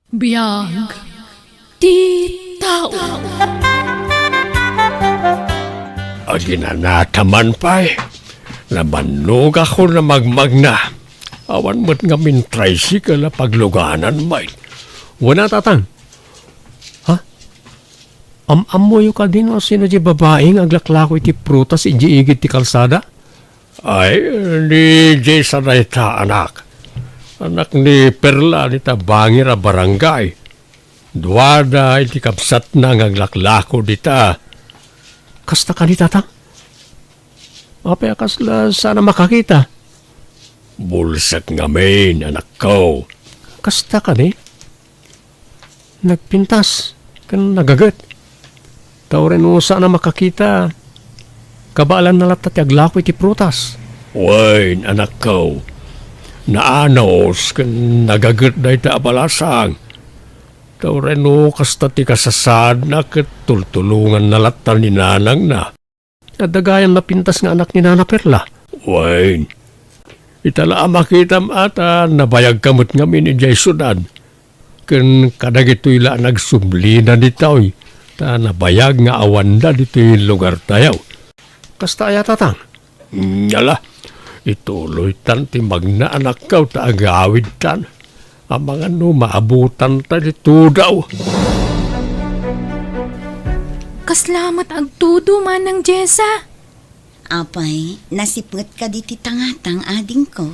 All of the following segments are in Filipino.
Biyag ti tao. Aginanataman pa'y. Nabanog ako na magmagna. Awan mo't nga min tricycle na pagluganan may. Wala tatang. Ha? Amoy ka din o sino di babaeng aglaklako iti prutas iti igit ti kalsada? Ay, ni Jay Sanayta anak. Anak ni Perla ni Tabangir a barangay. Duwada iti kapsat na ngaglaklako dita. Kasta ka ni tatang? Apay akasla sana makakita. Bulsak ngamin, anak ko. Kasta ka ni? Nagpintas. Kan nagagat. Tawrin mo sana makakita. Kabaalan na latat yaglako iti prutas. Wain, anak ko. Naanos kan nagagat na ita abalasang. Tawrin mo kasta ti kasasad na katultulungan na latan ni nanang na. At dagayan na pintas nga anak ni Nana Perla. Wain, itala makitam ata nabayag kamot nga min ijay sunad. Kan kadagito'y la nagsumli na dito'y. Ta nabayag nga awanda dito'y lugar tayaw. Kasta aya tatang? Yala, ituloy tan ti magna anak kaw ta agawid tan. Ang mga maabutan ta dito daw. Kaslamat agtudo manang Jessa. Apay, nasipnget ka di ti tangatang ading ko.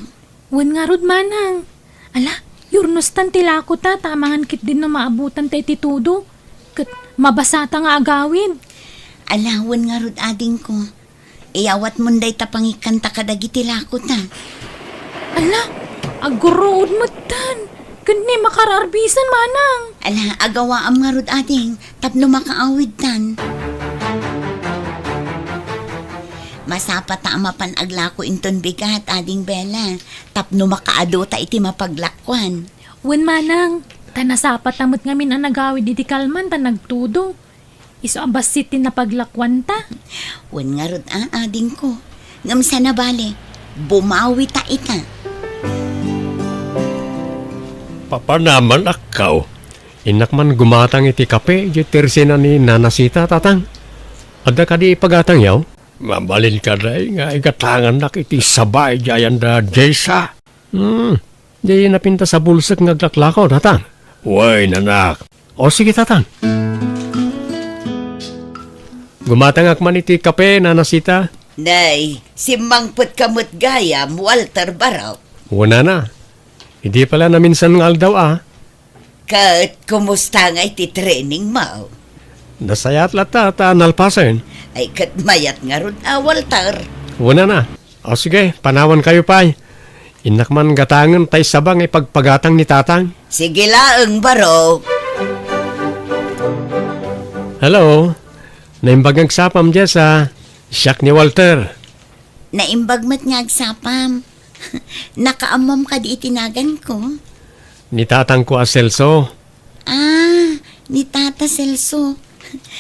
Wan nga rod manang. Ala, yurnostan tilako ta tamangan kit din na maabutan ta iti tudo. Kat mabasata nga agawin. Alawan nga rod ading ko. Iyawat munday ta pangikanta kadagiti lako ta. Ala, agurood mo tan. Kani makararbisan manang. Ala, agawaam nga rod ading, tapno makaawid tan. Masapa ta amapan aglako inton bigat ading Bella, tapno makaado ta iti mapaglakwan. Wan manang, tanasapat tamot ngamin ang nagawid iti kalman ta nagtudo. Iso abasitin na paglakwan ta. Wan nga rod ading ko. Ngam sana bale, bumawi ta ita. Papa naman akaw. Inak man gumatang iti kape, iti tersina ni Nanasita tatang. Ada ka di ipagatang yaw? Mabalin ka day nga igatangan nak iti sabay jayan da Jessa. Di napinta sa bulsak nga glaklako tatang. Uy, nanak. O sige tatang. Gumatang akman iti kape, Nanasita. Day, simangput kamot gayam, Walter Baraw. Una na. Hindi pala na minsan ng aldaw Kat, kumusta nga iti training mo? Nasayat lata ta nalpasan. Ay, kat mayat nga ron, Walter. Una na. O sige, panawan kayo pa'y. Inak man gatangan tay sabang ipagpagatang ni tatang. Sige laang, Baraw. Hello. Naimbag agsapam, Jessa. Siyak ni Walter. Naimbagmat nga agsapam. Nakaamam ka di itinagan ko. Ni tatang ko Celso. Ah, ni Tata Celso.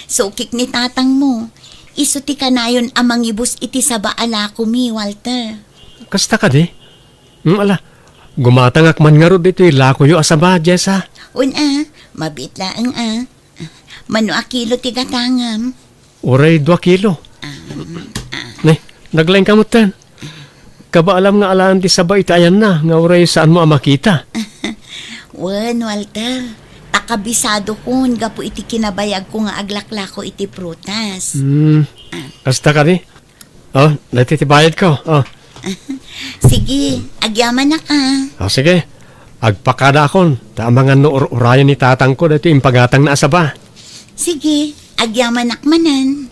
Sukik ni tatang mo. Iso ti kanayon amang ibus iti sa baala ko mi, Walter. Kasta ka di? Ala, gumatang akman nga ro dito lako yo asaba, Jessa. Mabit laang Mano a kilo ti gatangam. Uray 2 kilo. Naglaing kamot tan. Kaba alam nga alaan ti sabay itayan na, nga uray saan mo makita. Wen, Walter. Takabisado ko, nga po iti kinabayag ko nga aglaklako iti prutas. Kasta ka di? Natitibayad ko. Sige, agyaman na ka. Sige. Agpakada akon. Tama nga urayan ni tatang ko dito yung pagatang na asaba. Sige, agyaman nakmanan.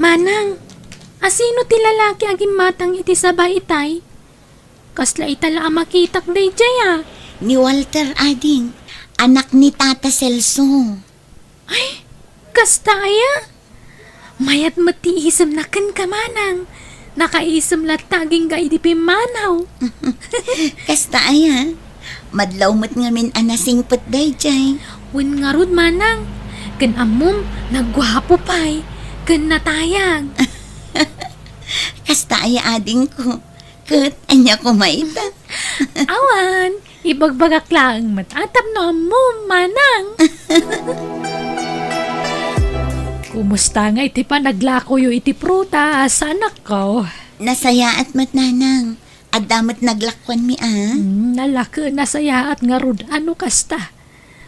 Manang, asino ti lalaki aging matang iti sabay itay? Kasla itala ang makitak day jaya. Ni Walter ading, anak ni Tata Celso. Ay, kasta aya. Mayat matiisam na kan ka manang. Nakaisam lataging ga iti pimanaw. Kasta aya, madlaw mo't ngamin anasing day jay. Wen nga rod manang, kan amom nagwapo pa'y, kan natayag. Kasta aya ading ko. Kat, anya ko maita. Awan, Ibagbagak lang matatap no mo, manang. Kumusta nga iti pa naglako yu iti prutas, anak ko? Nasaya at mat nanang. At damat naglakwan mi Nalaka nasaya at ngarud ano kasta.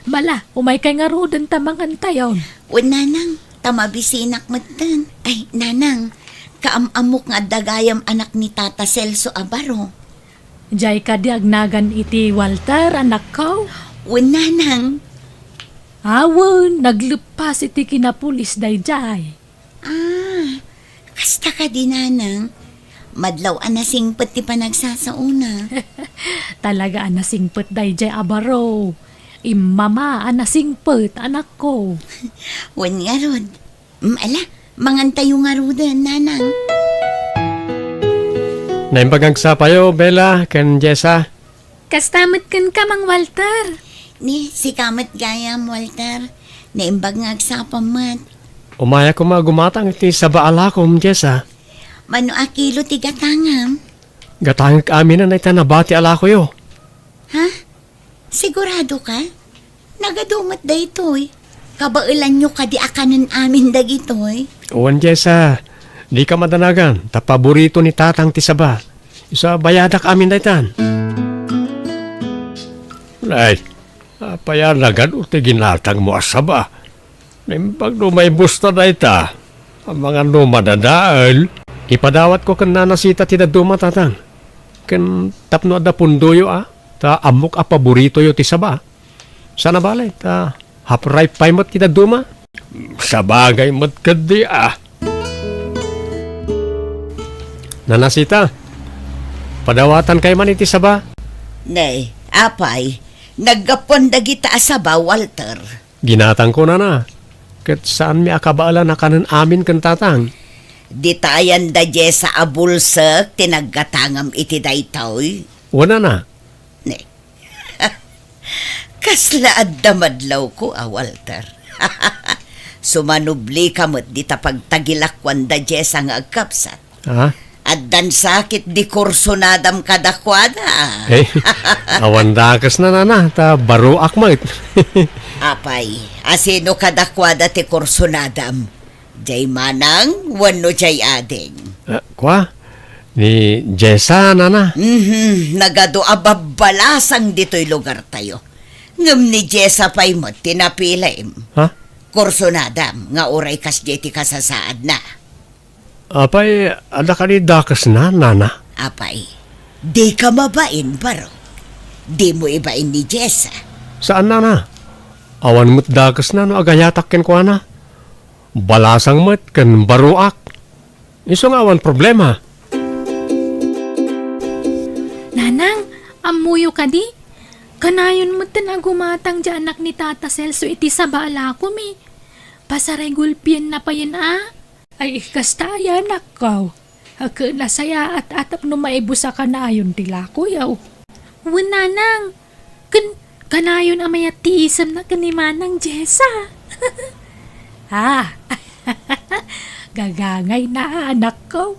Bala, umay kay ngarudan tamangan tayo. O nanang, tamabisinak matan. Ay, nanang, kaamamok nga dagayam anak ni Tata Celso Abaro. Jay ka diagnagan iti Walter, anak ko. O nanang, Awon, naglupas iti kinapulis day jay. kasta ka di nanang. Madlaw anasing pati pa nagsasauna. Talaga anasingpet day jay abaro. Imama anasingpet, anak ko. Wan nga rod. Ala, mangantayo nga rodan, nanang. Naimbagang sapayo, Bella, ken Jessa. Kastamit kan ka, Mang Walter. Ni, si kamat gayam, Walter. Naimbag nga agsapamat. Umaya ko magumatang iti sa baalakom, Jessa. Mano akilo ti gatangam? Gatangik amin na itanabati alako yo. Ha? Sigurado ka? Nagadumat da ito'y. Kabailan nyo ka di akanan amin dagito'y. Uwan, Jessa. Di ka madanagan. Tapaborito ni tatang tisaba. Isa bayadak amin na itan. Ay, payanagan uti ginatang mo asaba. Nimpag may busta na ita. Ang mga numadadaal. Ipadawat ko kan nanasita ti daduma tatang. Kan tapno da pundoyo ta amok a paborito yo ti saba. Sana balay ta hapray paimot ti daduma. Sabagay mat kadi Nanasita. Padawatan kay man iti saba. Nay, apay, naggapon dagita asaba, Walter. Ginatang ko na. Ket saan mi akabaala na kanan amin kan tatang. Ditayan da sa abulsak, tinaggatangam iti daytoy. Wala na. Ne. Kasla adda madlaw ko, Walter. Sumanubli kamot di ta pagtagilakwan da Jessa nga agkapsat. Ha? At dan sakit di kursonadam kadakwada. Eh, awan dakas na ta baro akmat. Apay, asino kadakwada ti kursonadam? Jay manang, wano jay ading. Kwa? Ni Jessa, nana. Nagado ababalasang dito'y lugar tayo. Ngam ni Jessa pa'y mo tinapilaim. Ha? Kursonadam, nga oray kas jeti kasasaad na. Apay, ada ka ni dakas na, nana. Apay, di ka mabain baro. Di mo ibain ni Jessa. Saan, nana? Awan mo't dakas na, no agayatak ken kwa na. Balasang mo't ken baruak. Iso nga awan problema. Nanang, amuyo ka di? Kanayon mo tinagumatang di anak ni Tata Celso iti sa baala ko mi. Pasaray gulpien na pa yan Ay kastaya anak ko. Haka nasaya at atap no maibusa kanayon tila ko yaw. Nanang, kanayon amayat tiisam na kanimanang Jessa. Gagangay na anak ko.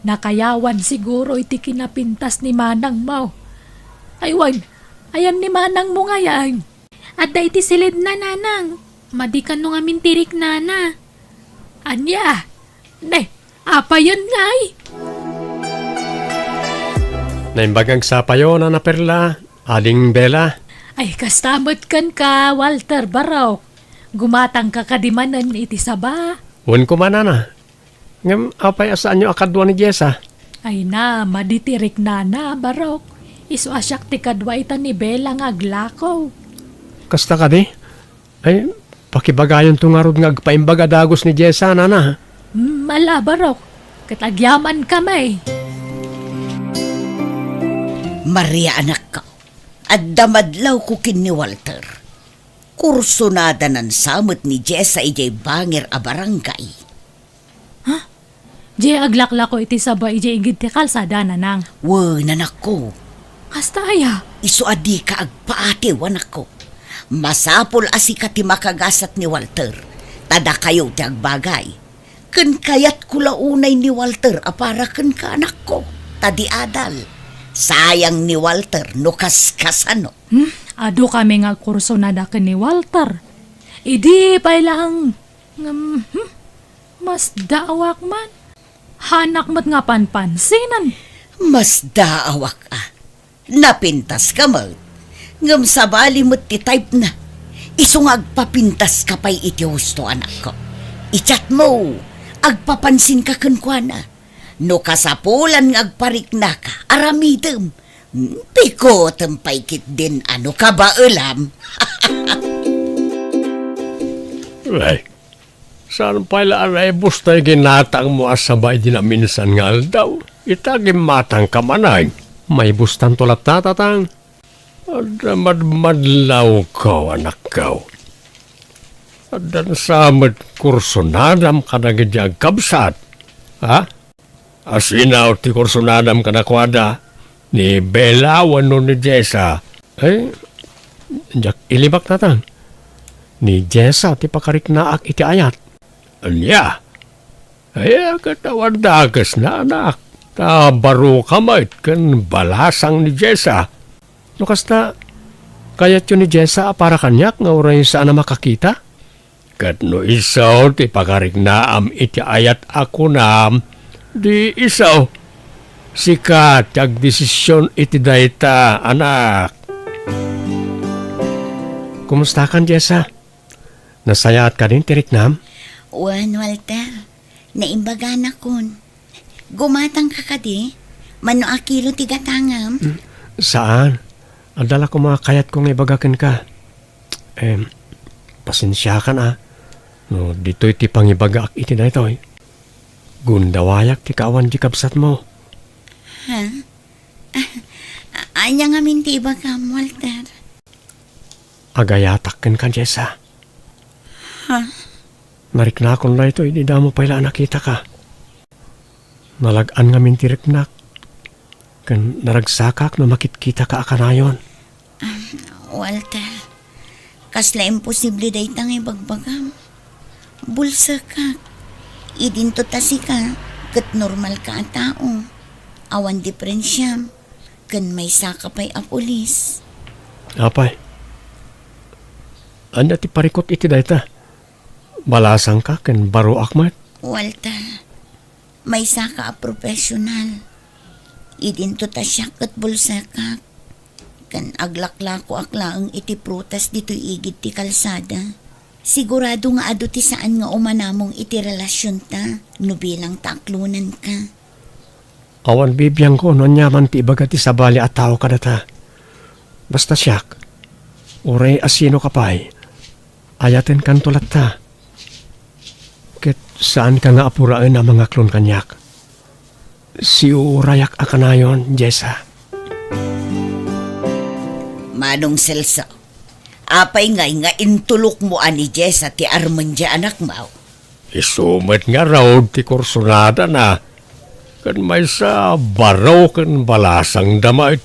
Nakayawan siguro iti kinapintas ni Manang mo. Aywan, ayan ni Manang mo ngayon. At da iti silid na nanang. Madikan nung amin tirik nana. Anya, apa yun ngay? Naimbagang sapayo na perla, aling Bella. Ay kastamot kan ka, Walter Barok. Gumatang ka kadimanan iti saba. Uwan ko man, nana. Ngam, apay asaan nyo akadwa ni Jessa? Ay na, maditirik na Barok. Isu asyak ti kadwa ita ni Bella nga aglakaw. Kasta ka di? Ay, pakibagayon tungarod nga agpaimbaga dagos ni Jessa, nana. Mala, Barok. Katagyaman kamay. Maria anak ka. At damadlaw ko kin ni Walter. Kursonada nan samot ni Jessa ijay bangir a barangay. Jay aglakla ko iti sabay ijay igid ti kalsada nanang. Wow, nanak ko. Kastaya. Isu adi ka agpaati, wanak ko. Masapol asika ti makagasat ni Walter. Tada kayo ti agbagay. Ken kayat kula unay ni Walter apara ken ka anak ko. Tadi adal. Sayang ni Walter no kaskasano. Ado kami nga kurso na dakin ni Walter. Idi pa lang mas daawak man. Hanak mo't nga panpansinan. Mas daawak Napintas ka mo. Ngam sabali mo't ti type na. Isong agpapintas ka pa'y iti husto anak ko. I-chat mo. Agpapansin ka kunkwana. No kasapulan nga agparik na ka. Aramidem. Piko tampaykit din ano ka ba ulam? Ay, saan pala aray bustay ginatang mo asabay din na minsan nga daw. Itagim matang kamanay. May bustan tulat tatatang. Madlaw ko, anak ko. Adan samad kursunadam ka na gidyag kabsat. Ha? Asinaw ti kursunadam ka na kwada. Ni Bella wano ni Jessa. Ay, jak ilibak tatang. Ni Jessa ti pakarik na ak iti ayat. Anya? Ay, katawan dagas na anak. Baro kamait kan balasang ni Jessa. No kasta, kayat yun ni Jessa para kanyak nga oray saan na makakita? Kat no isaw, ti pakarik na iti ayat ako na, di isaw. Sikat, tag desisyon iti dayta, anak. Kumusta kan, Jessa? Nasayat ka din, Tiriknam? Wan, Walter. Naimbaga na kun. Gumatang ka kadi. Mano akilo tigatangam. Saan? Adala ko mga kayat kong ibagakin ka. Pasensya ka na. No, dito'y ti pangibagaak iti na ito. Gundawayak ti kawan di kabsat mo. Ha? Anya nga minti ibagam, Walter. Agayatak ka, Jessa. Ha? Nariknakon na ito, hindi mo pala nakita ka. Nalagaan nga mintiriknak. Kan naragsakak na makitkita ka akanayon. Walter, kasla imposible day tang ibagbagam. Bulsa ka. Idinto tasi ka. Kat normal ka ang tao. Awan diferensyam. Kan may saka pa'y a pulis. Apay. Anya ti parikot iti dayta. Balasang ka kan baro akmat. Walter, may saka a profesional. Idinto ta siya kat bulsa ka. Kan aglaklako aklaang iti prutas dito igid ti kalsada. Sigurado nga ado ti saan nga umanamong iti relasyon ta, no bilang taklunan ka. Awan bibiyang ko, non yaman ti ibaga ti sabali at tao ka data. Basta siyak, uray asino ka pa'y, ayaten kan tulat ta. Ket saan ka nga apuraan na mga klon kanyak? Si urayak akanayon, Jessa. Manong Celso, apay nga intulok mo ani Jessa ti Armandya anak mo. Isumat nga raw ti kursunada na. Kan may sa baraw kan balasang damait.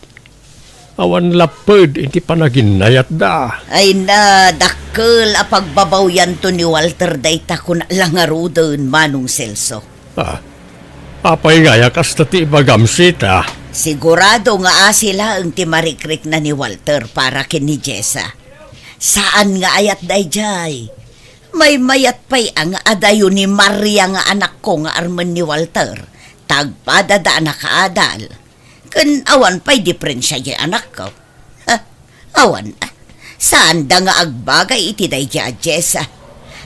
Awan lapad iti panaginayat da. Ay na, dakkel a pagbabaw yan to ni Walter dayta kun langarudon, Manong Celso. Apay nga yakas na ti ibagamsita. Sigurado nga sila ang timarikrik na ni Walter para kin ni Jessa. Saan nga ayat dayjay? May mayat pa'y ang adayo ni Maria nga anak ko nga arman ni Walter. Tagpadada na kaadal. Kan awan pa'y diferensya yung anak ko. Awan, saan da nga agbagay iti dayjay Jessa?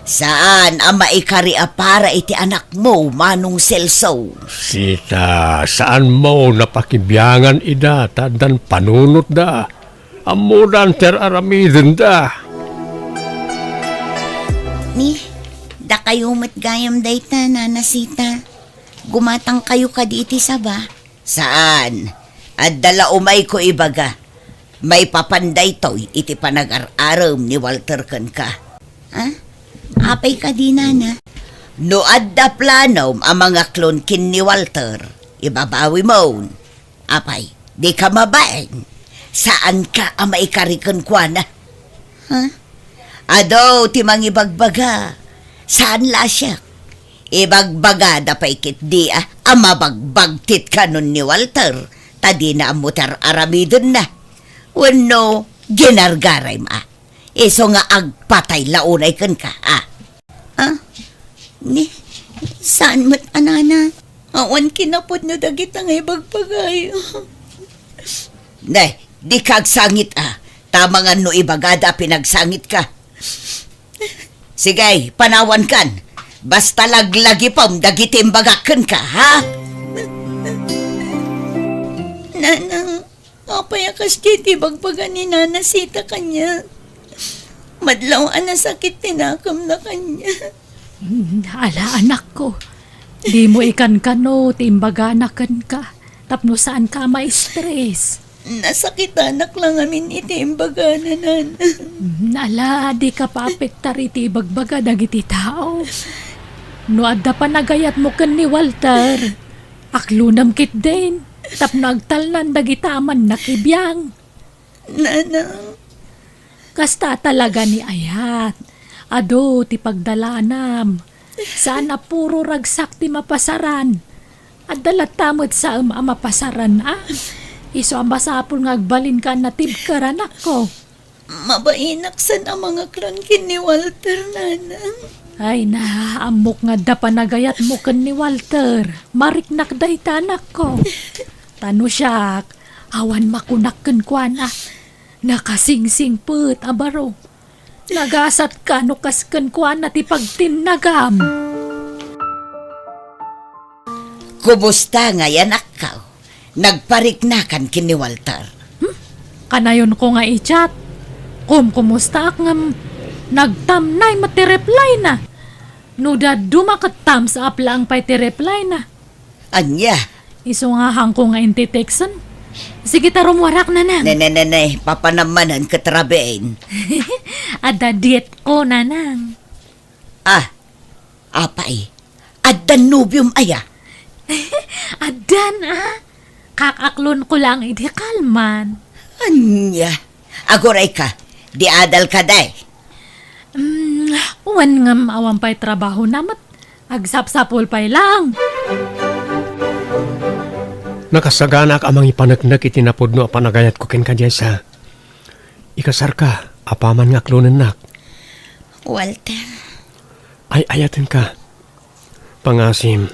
Saan ang maikari para iti anak mo, Manong Celso? Sita, saan mo napakibyangan ida, tadan panunot da. Amudan ter aramidin da. Ni, da kayo matgayam dayta, nanasita. Gumatang kayo kaditi sa ba? Saan? At dala umay ko ibaga. May papanday to'y iti panag-araram ni Walter kan ka. Ha? Apay ka di na. No adda planom ang mga klon kin ni Walter. Ibabawi mo. Apay, di ka mabaeng. Saan ka ang maikarikan kwa na? Ha? Ado, timang ibagbaga. Saan lasyak? Ibagbaga da paikit di ang mabagbagtit ka nun ni Walter. Tadi na amutar aramidon na. Wano, ginargaray ma. Iso nga agpatay launay kan ka, Saan mo't anana? Awan kinapod na dagit ang ibagpagay. Nay, di kagsangit Tama nga no ibagada pinagsangit ka. Sige, panawan kan. Basta laglagi pam dagitim bagakan ka, ha? Nanang, apayakas kiti bagpagan ni Nana Sita kanya. Madlaw na sakit tinakam na kanya. Ala anak ko, di mo ikan ka no, timbaganakan ka. Tapno saan ka ma-stress. Nasakitanak lang amin itimbaganan. Ala, di ka paapektar iti bagbaga dagiti tao. No adda pa nagayat mo kan ni Walter. Aklunam kit din. Tapno agtalnan dagitaman nakibiyang. Nanang, Kasta talaga ni Ayat. Ado, ti pagdalanam. Sana puro ragsak ti mapasaran. At dalatamot sa mapasaran, Iso ang masapul nga agbalin ka na tibkaran ako. mabainak sa na mga klangkin ni Walter, Nanang. Ay na, amok nga da panagayat mo kan ni Walter. Mariknak da itanak ko. Tano siya, awan makunak kan kwa na. Nakasingsing put, abaro. Nagasat ka no kaskan kwa na ti pagtinagam. Kumusta nga yan akaw? Nagpariknakan kini Walter. Kanayon ko nga i-chat. Kumusta ak ngam nagtamnay matireply na. Nuda dumakatam sa aplang pa'y tireply na. Anya? Iso nga hang ko nga inti-texan. Sige tarom warak na nang. Nenenene, papanamanan katrabein. Ada diet ko na nang. Apay, adan nubium aya. Adan Kakaklon ko lang iti kalman. Anya? Agoray ka, di adal ka day. Uwan ngam awan pa'y trabaho namat. Agsapsapol pa'y lang. Nakasaganak amang ipanagnak itinapod no apanagayat ko ken ka Jessa. Ikasar ka, apaman nga klonenak. Walter, Ay ayatin ka. Pangasim,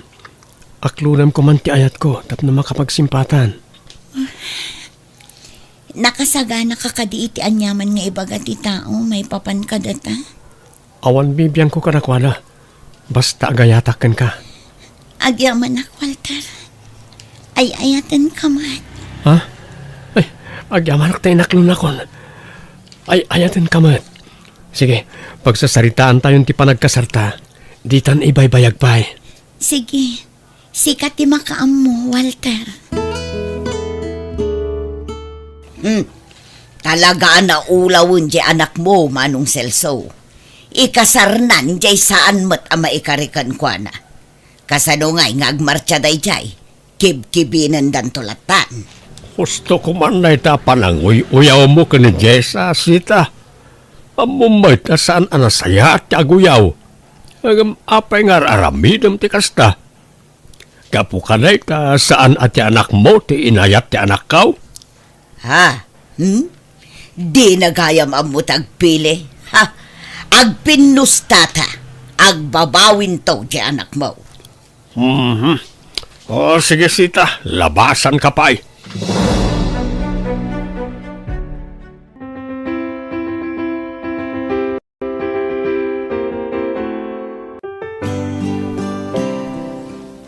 aklunam ko man ti ayat ko tapno makapagsimpatan. nakasagana ka kadi iti anyaman nga ibaga ti tao, may papan ka data. Awan bibyan ko kanakwala. Basta agayatakan ka. Agyaman nak, Walter. Ay ayatan ka man. Ha? Ay, agyaman tayo naklunakon. Ay ayatin ka man. Sige, pagsasaritaan tayong ti panagkasarta, ditan ibay-bayag pa'y. Sige, sikat ti makaam mo, Walter. Talaga na ulawon di anak mo, Manong Celso. Ikasarnan di saan mat ama ikarikan kwa na. Kasano nga'y ngagmarcha day jay, kibkibinan dan tulatan. Gusto ko man na itapan ang uyaw mo ka ni Jessa, Sita. Amumay ta saan anasaya at aguyaw. Apay nga aramidam ti kasta. Kapu ka na ita saan at anak mo ti inayat ti anak kaw. Ha? Di nagayam ang mutagpili. Ha? Agpinustata. Agbabawin to di anak mo. O sige Sita, labasan ka pa'y.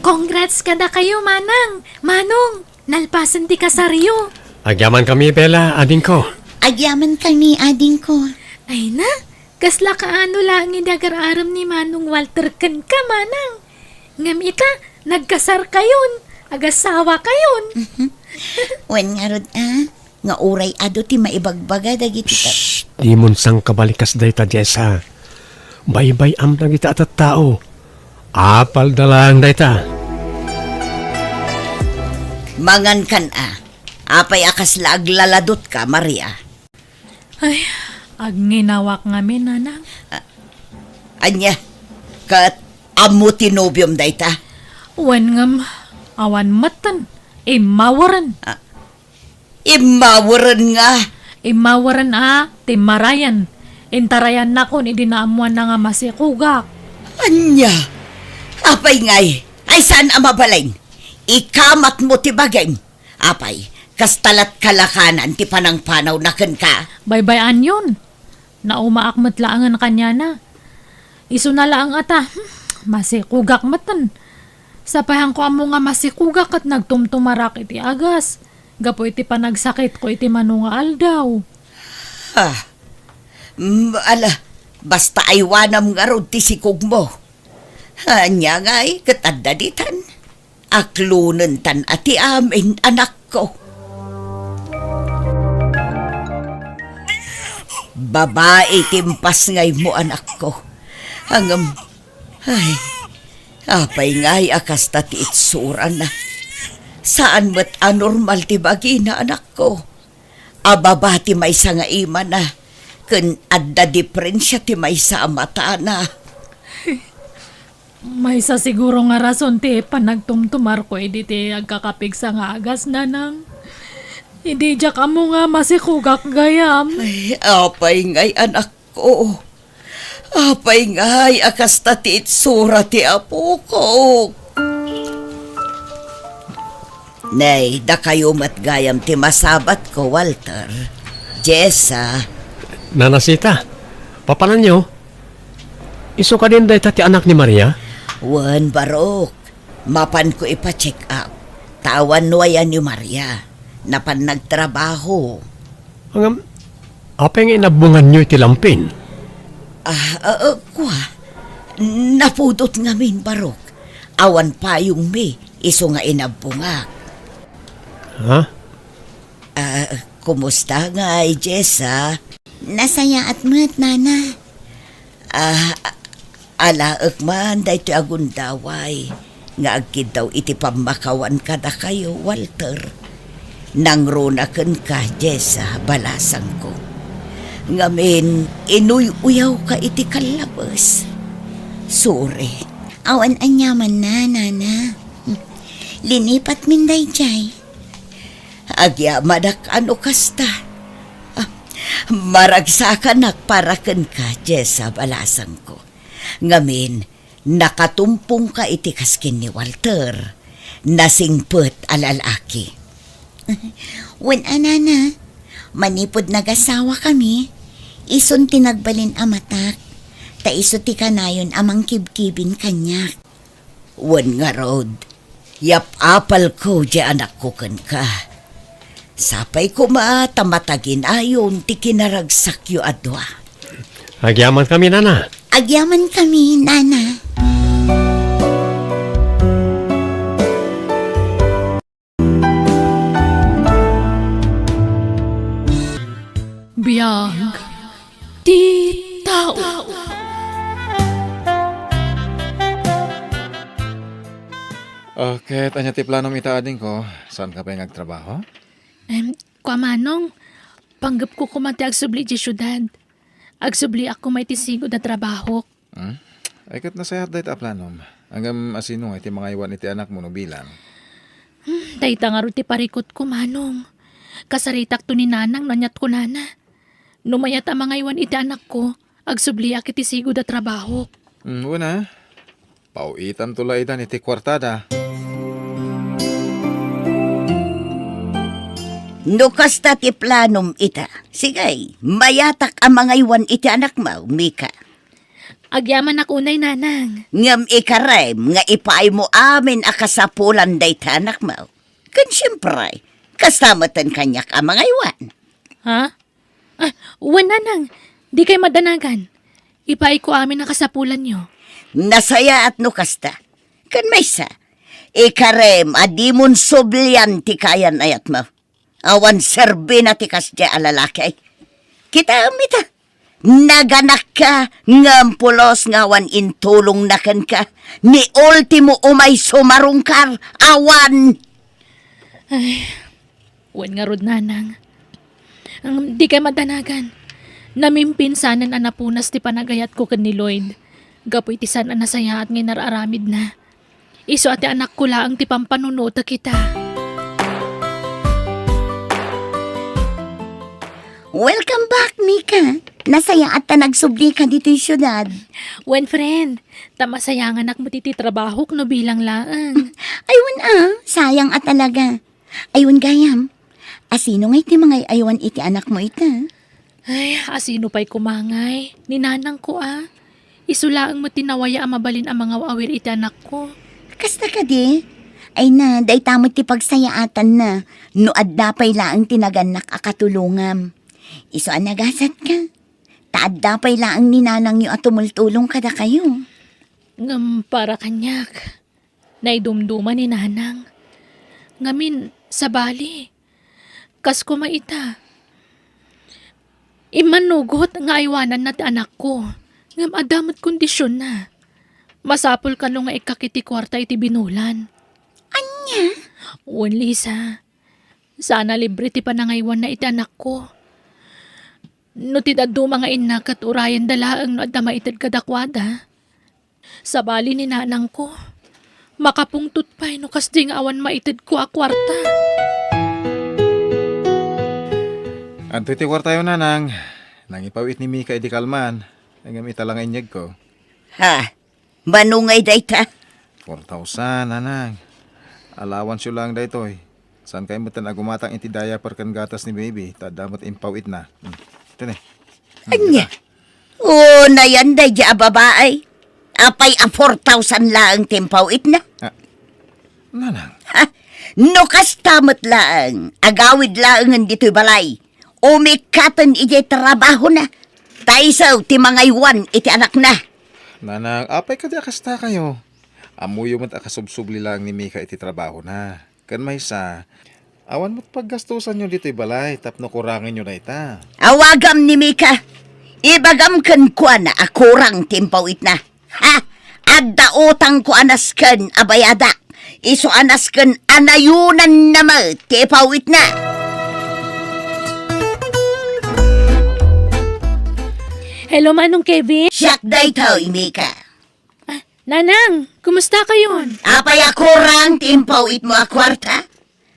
Congrats kada kayo, Manang. Manong, nalpasan ti kasaryo. Agyaman kami, Bella, ading ko. Agyaman kami, ading ko. Ay na, kasla kaano lang idagararam ni Manong Walter ken ka, Manang. Ngam ita, nagkasar kayon, agasawa kayon. Wen nga rod, nga uray ado ti maibagbaga dagiti ta. Shh, di mon sang kabalikas day ta, Jessa. Baybay am na kita at tao. Apal dalang day ta. Mangan kan apay akas laaglaladot ka, Maria. Ay, agninawak ngamin, Nanang. Anya, kat amo tinobium day ta. Wan ngam, awan matan, mawaran. Imawaran nga. Imawaran timarayan. Intarayan na ko ni dinaamuan na nga masikugak. Anya? Apay ngay. Ay saan ang mabalay? Ikamat mo ti bagay. Apay, kastalat kalakanan ti panang-panaw na ken ka. Baybayan yun. Naumaakmat laangan kanya na. Iso na laang ata. Masikugak matan. Sapayang ko amo nga masikugak at nagtumtumarak iti agas. Gapo iti panagsakit ko iti manunga aldaw. Basta aywanam nga rod ti sikog mo. Anya ngay, katadaditan. Aklunan tan ati amin, anak ko. Babae timpas ngay mo, anak ko. Hangam, apay ngay akas tati itsura na. Saan mo't anormal ti bagina, anak ko? Ababa ti may sa nga ima na. Kun adda diferensya ti may sa mata na. May sa siguro nga rason ti panagtumtumar ko edi ti agkakapig sa nga agas nanang. Hindi jak amo nga masikugak gayam. Ay, apay ngay, anak ko. Apay ngay, akas tati itsura ti apo ko. Nay, da kayo matgayam ti masabat ko, Walter. Jessa. Nanasita, papanan nyo? Iso ka din dahi ti anak ni Maria? Wan barok. Mapan ko ipa-check up. Tawan nuayan ni Maria. Napan nagtrabaho. Hangam, apay nga inabungan nyo iti lampin? Kwa. Napudot ngamin barok. Awan payong mi. Iso nga inabungak. Ha? Kumusta nga, Jessa? Nasaya at mat, nana. Alaak man, dahi ito agundaway. Nga agkid daw iti pamakawan kada kayo, Walter. Nangrunakan ka, Jessa, balasang ko. Ngamin, inuy-uyaw ka iti kalabas. Sorry. Awan anyaman na, nana. Linipat min day jay. Agyamadak ano kasta. Maragsakanak para ken ka, Jessa, balasang ko. Ngamin, nakatumpong ka iti kaskin ni Walter. Nasingpet alalaki. Wen anana, manipod nagasawa kami. Ison tinagbalin amatak. Ta iso ti kanayon amang kibkibin kanyak. Wen nga rod, yap apal ko di anak ko ken ka. Sapay ko tamatagin ayon ti kinaragsak yu adwa. Agyaman kami, nana. Agyaman kami, nana. Biyag. Di tao. Okay, tanya ti planong itaading ko. Saan ka pa yung nagtrabaho? Kuamanong, panggap ko kumati agsubli di syudad. Agsubli ako may tisigo na trabaho. Ay kat nasayat dahi ta planom. Hanggang asino nga iti mga iwan iti anak mo no bilang. Dayta nga ro ti parikot ko, manong. Kasaritak to ni nanang nanyat ko nana. Numayat ang mga iwan iti anak ko, agsubli ak iti sigo da trabaho. Una, pauitan tula itan iti kwartada. No kasta ti planom ita. Sigay, mayatak ang mga iwan iti anak mo, Mika. Agyaman ako unay nanang. Ngam ikarem, nga ipaay mo amin akasapulan day ta anak mo. Kan siyempre, kastamatan kanyak ang mga iwan. Ha? Uwan nanang, di kay madanagan. Ipaay ko amin ang kasapulan nyo. Nasaya at no kasta. Kan may sa, ikarem, adimon sublian ti kayan ayat mo. Awan serbi na ti kasya alalaki. Kita amita. Naganak ka, ngampulos ngawan intulong na kan ka. Ni ultimo umay sumarungkar, awan. Uwan nga rod nanang. Di kay madanagan. Namimpinsanan ang napunas ti panagayat ko kan ni Lloyd. Gapoy ti sana nasaya at ngay nararamid na. Iso ati anak ko laang ti pampanunota kita. Welcome back, Mika. Nasaya at ta nagsubli ka dito yung syudad. Wen friend, tamasayangan anak mo titi trabaho no bilang laang. Aywan sayang at talaga. Aywan gayam. Asino nga iti mga aywan iti anak mo ita? Ay, asino pa'y kumangay. Ninanang ko Isulaang mo tinawaya ang mabalin ang mga awir iti anak ko. Kasta ka di? Ay na, day tamot ti pagsayaatan na. No adda pa'y laang tinaganak akatulungam. Iso anagasat ka. Taadda pa'y laang ninanang yu at tumultulong kada kayo. Ngam para kanyak. Naidumduman ni nanang. Ngamin sa bali. Kas ko maita. Imanugot nga aywanan na ti anak ko. Ngam adamot kondisyon na. Masapol ka nung nga ikakiti kwarta iti binulan. Anya? Uwan, Lisa. Sana libre ti panangaywan na iti anak ko. No ti daddo mga inak at urayan dalaang no adda maitid kadakwada. Sa bali ni nanang ko. Makapungtut pa no kasdi nga awan maitid ko a kwarta. Anto iti kwartayo nanang. Nangipawit ni Mika iti kalman. Nangam italang inyag ko. Ha? Manungay day ta? 4,000 nanang. Alawan siya lang daytoy. Saan kayo matan agumatang iti diaper kan gatas ni baby. Tadamot impawit na. Ito na. Anya? Oo, na yan day di babae. Apay a 4,000 laang timpawit na. Nanang. Ha? No kastamot laang. Agawid laang dito'y balay. Umikatan iti trabaho na. Taisaw ti mga iwan iti anak na. Nanang, apay ka di akasta kayo. Amuyo mo't akasubsubli lang ni Mika iti trabaho na. Kan may sa, awan mo't paggastusan nyo dito'y balay. Tapno kurangin nyo na ita. Awagam ni Mika. Ibagam kan kwa na akurang timpawit na. Ha? Adda utang ko anasken abayada. Iso anasken anayunan na mo tipawit na. Hello, Manong Kevin. Siyak day tao, Mika. Nanang, kumusta kayon? Apay akurang timpawit mo a kwarta?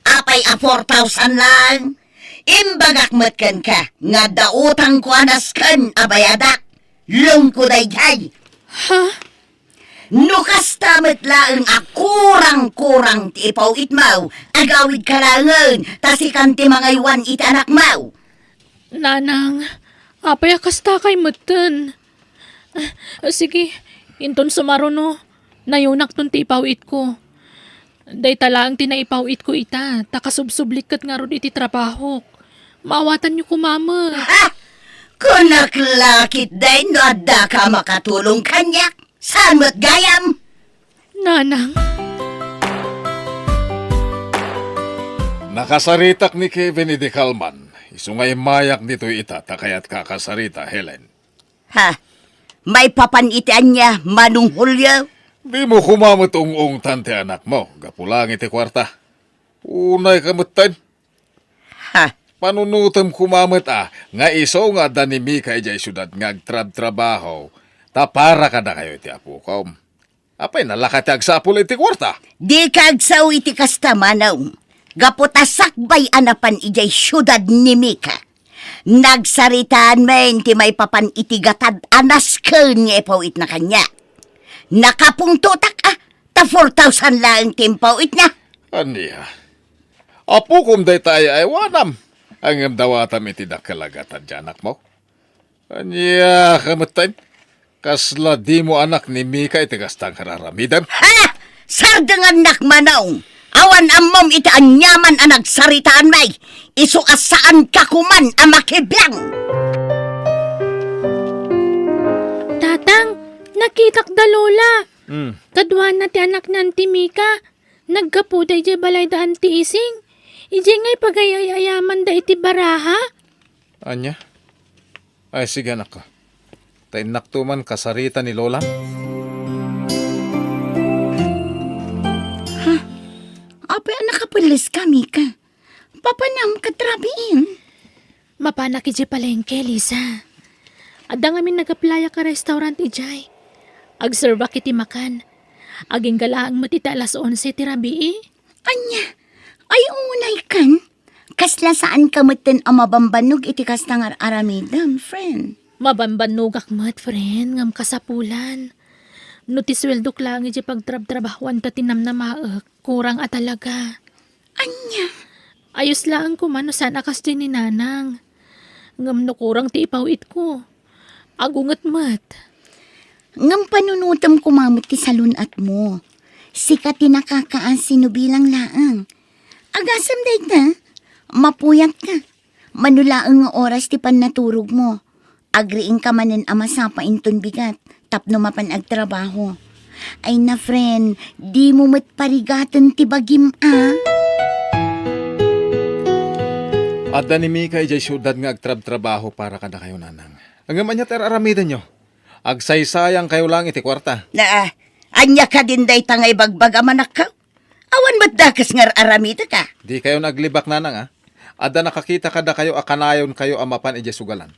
Apay a 4,000 lang? Imbagak matkan ka, nga dautang ko anasken abayada. Lungko day jay. Ha? Nukas tamat lang akurang-kurang ti ipaw itmaw. Agawid ka langan, tasikan ti mga iwan iti anak maw. Nanang, apay akasta kay matan. Sige, inton sumaro no. Nayunak ton ti ipawit ko. Day talaang tinaipawit ko ita. Takasubsublikat nga ron iti trabaho. Maawatan niyo ko, mama. Ha? Kunaklakit day no adda ka makatulong kanyak. Saan mo't gayam? Nanang, Nakasaritak ni Kevin iti Kalman. Isungay mayak dito ita, takayat kakasarita, Helen. Ha? May papanitian niya, Manong Julio? Di mo kumamot ung tante anak mo, gapulang iti kwarta. Unay kamutan, Ha? panunutom kumamot nga iso nga danimi kay jay syudad nga agtrab-trabaho, tapara ka na kayo iti apukom. Apay nalakatag sa apul iti kwarta. Di kagsaw iti kastamanaw. Gaputasakbay anapan ijay syudad ni Mika. Nagsaritaan men ti may papan itigatad anas ken nga ipawit na kanya. Nakapungtutak ta 4,000 lang timpawit na. Aniya. Apukom day tayo ay wanam. Ang dawatam iti dakalagatan janak mo. Aniya kamutan. Kasla di mo anak ni Mika iti kastang kararamidan. Ha! Sardangan nakmanaw. Awan ammom iti anyaman ang nagsaritaan may. Isu asaan kakuman ang makibiyang. tatang, nakitak da lola. Kadwan na ti anak nan ti Mika. Naggapuday di balay daan ti ising. Ije ngay pagayayaman da iti baraha. Anya? Ay, sige anak ko. Tainak tuman kasarita ni Lola. Apa nakapulis ka, Mika? Papanam katrabiin. Mapanak ije palengke, Lisa. Adda ngamin nagaplaya ka restaurant ijay. Agserba kiti makan. Aging galaang matita alas 11 ti rabii. Anya, ay unay kan? Kasla saan ka matan ang mabambanog iti kastangar aramidam, friend? Mabambanugak mat, friend, ngam kasapulan. No ti sweldo lang iti pagtrab-trabahuan ta tinam na maek, kurang at talaga. Anya? Ayos lang ko man no sana kas din ni nanang. Ngam no kurang ti ipawit ko. Agungat mat. Ngam panunutam kumamot ti salunat mo. Sikat ti nakakaan sinubilang laang. Agasam day na, mapuyat ka. Manulaang nga oras ti pannaturog mo. Agriing ka manen ama sa painton bigat, tapno mapan agtrabaho. Ay na friend, di mo mat parigatan ti bagim Adda ni Mika ijay syudad nga agtrab-trabaho para kada kayo nanang. Ang amanya aramidan nyo. Agsaysayang kayo lang iti kwarta. Na, anya ka din day tangay bagbag amanak ka. Awan ba't dakas ngar aramida ka? Di kayo naglibak nanang Adda nakakita kada kayo akanayon kayo amapan ijay sugalan.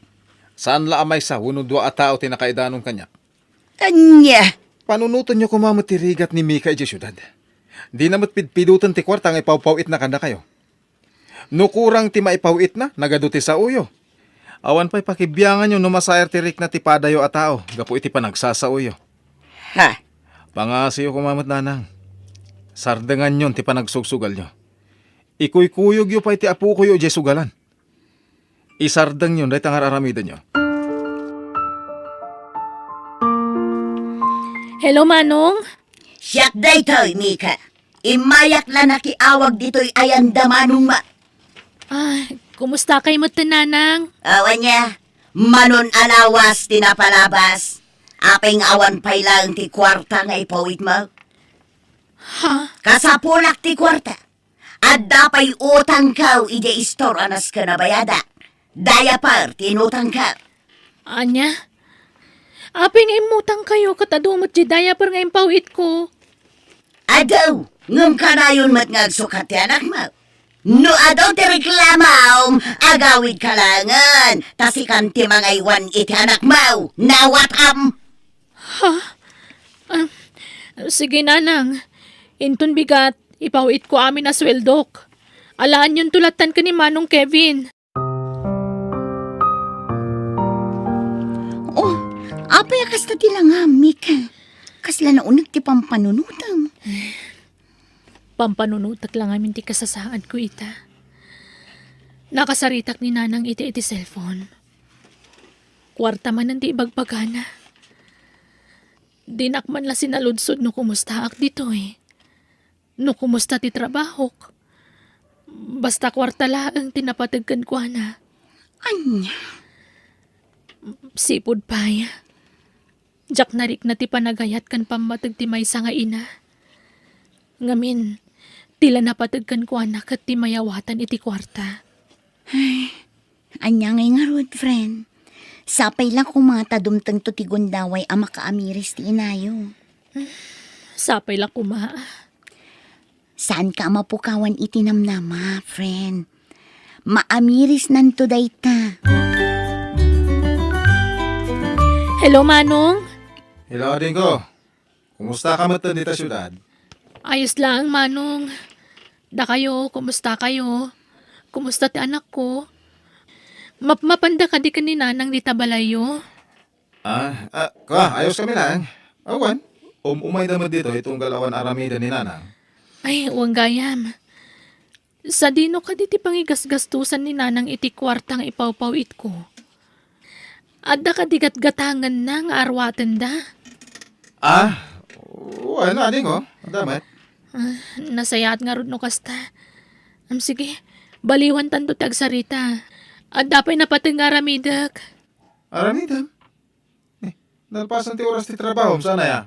Saan la amay sa hunod dua a tao tinakaidanon kanya. Anya? Panunutan nyo kumamot ti rigat ni Mika ijay syudad. Di namot pidpidutan ti kwarta nga ipawpawit na kada kayo. Nukurang ti maipawit na, nagaduti sa uyo. Awan pa'y pakibiyangan nyo numasayar ti rik na ti padayo a tao. Gapo iti panagsasauyo. Ha? Pangasiyo kumamot nanang. Sardengan yon ti panagsugsugal nyo. Ikuy-kuyog yo pa iti apu ko yo ijay sugalan. Isardeng yon dahi tangar aramidan nyo. Hello, Manong? Siyak day to'y, Mika. Imayak la nakiawag dito'y ayandamanong Ay, kumusta kay mo nanang? Awan niya, manon alawas tinapalabas. Aping awan pa'y lang ti kwarta nga ipawit mo. Ha? Kasapulak ti kwarta. At dapay utang kaw ide istor anas ka na bayada. Daya par, tinutang ka. Anya? Aping imutang kayo katadumot di diaper nga impawit ko. Adaw, ngum ka na yun mat ngagsukat ti anak mo. No adaw ti reklamaw, agawid kalangan. Tasikan ti mga iwan iti anak mo. Nawatam. Sige, nanang. Inton bigat, ipawit ko amin na sweldok. Alaan yung tulatan ka ni Manong Kevin. Oh, apay kasta ti lang ha, Mika. Kasla na unag ti pampanunutam. Pampanunutak lang amin ti kasasaad ko ita. Nakasaritak ni nanang iti cellphone. Kwarta man ang di ibagbagana. Dinakman la sinaludsod no kumusta ak dito eh. No kumusta ti trabahok. Basta kwarta laang tinapatagkan ko na. Anya? Sipod paya. Jak narik na ti panagayat kan pamatag ti maysa nga ina. Ngamin, tila napatagkan ko anak at ti mayawatan iti kwarta. Anya ngay nga rod, friend. Sapay lang kumata dumtang to ti gundaway ang makaamiris ti inayo. Sapay lang kuma. Saan ka mapukawan itinamnama, friend? Maamiris nanto dayta. Hello, Manong? Hello din ko. Kumusta ka matan dito syudad? Ayos lang, Manong. Da kayo, kumusta kayo? Kumusta ti anak ko? Mapanda ka di ka ni nanang di tabalayo? Ayos kami lang. Awan, umay naman dito itong galawan aramida ni nanang. Ay, uwang gayam. Sa dino ka di ti pangigasgastusan ni nanang iti kwartang ipawpawit ko. Adda ka di gatgatangan na nga arwatan da. Wala din ko. Damat. Nasayat nga rod no kasta. Sige, baliwan tanto tagsarita. At dapay napatang nga ramidak. Aramida? Nalpasan ti oras ti trabaho. Sana ya?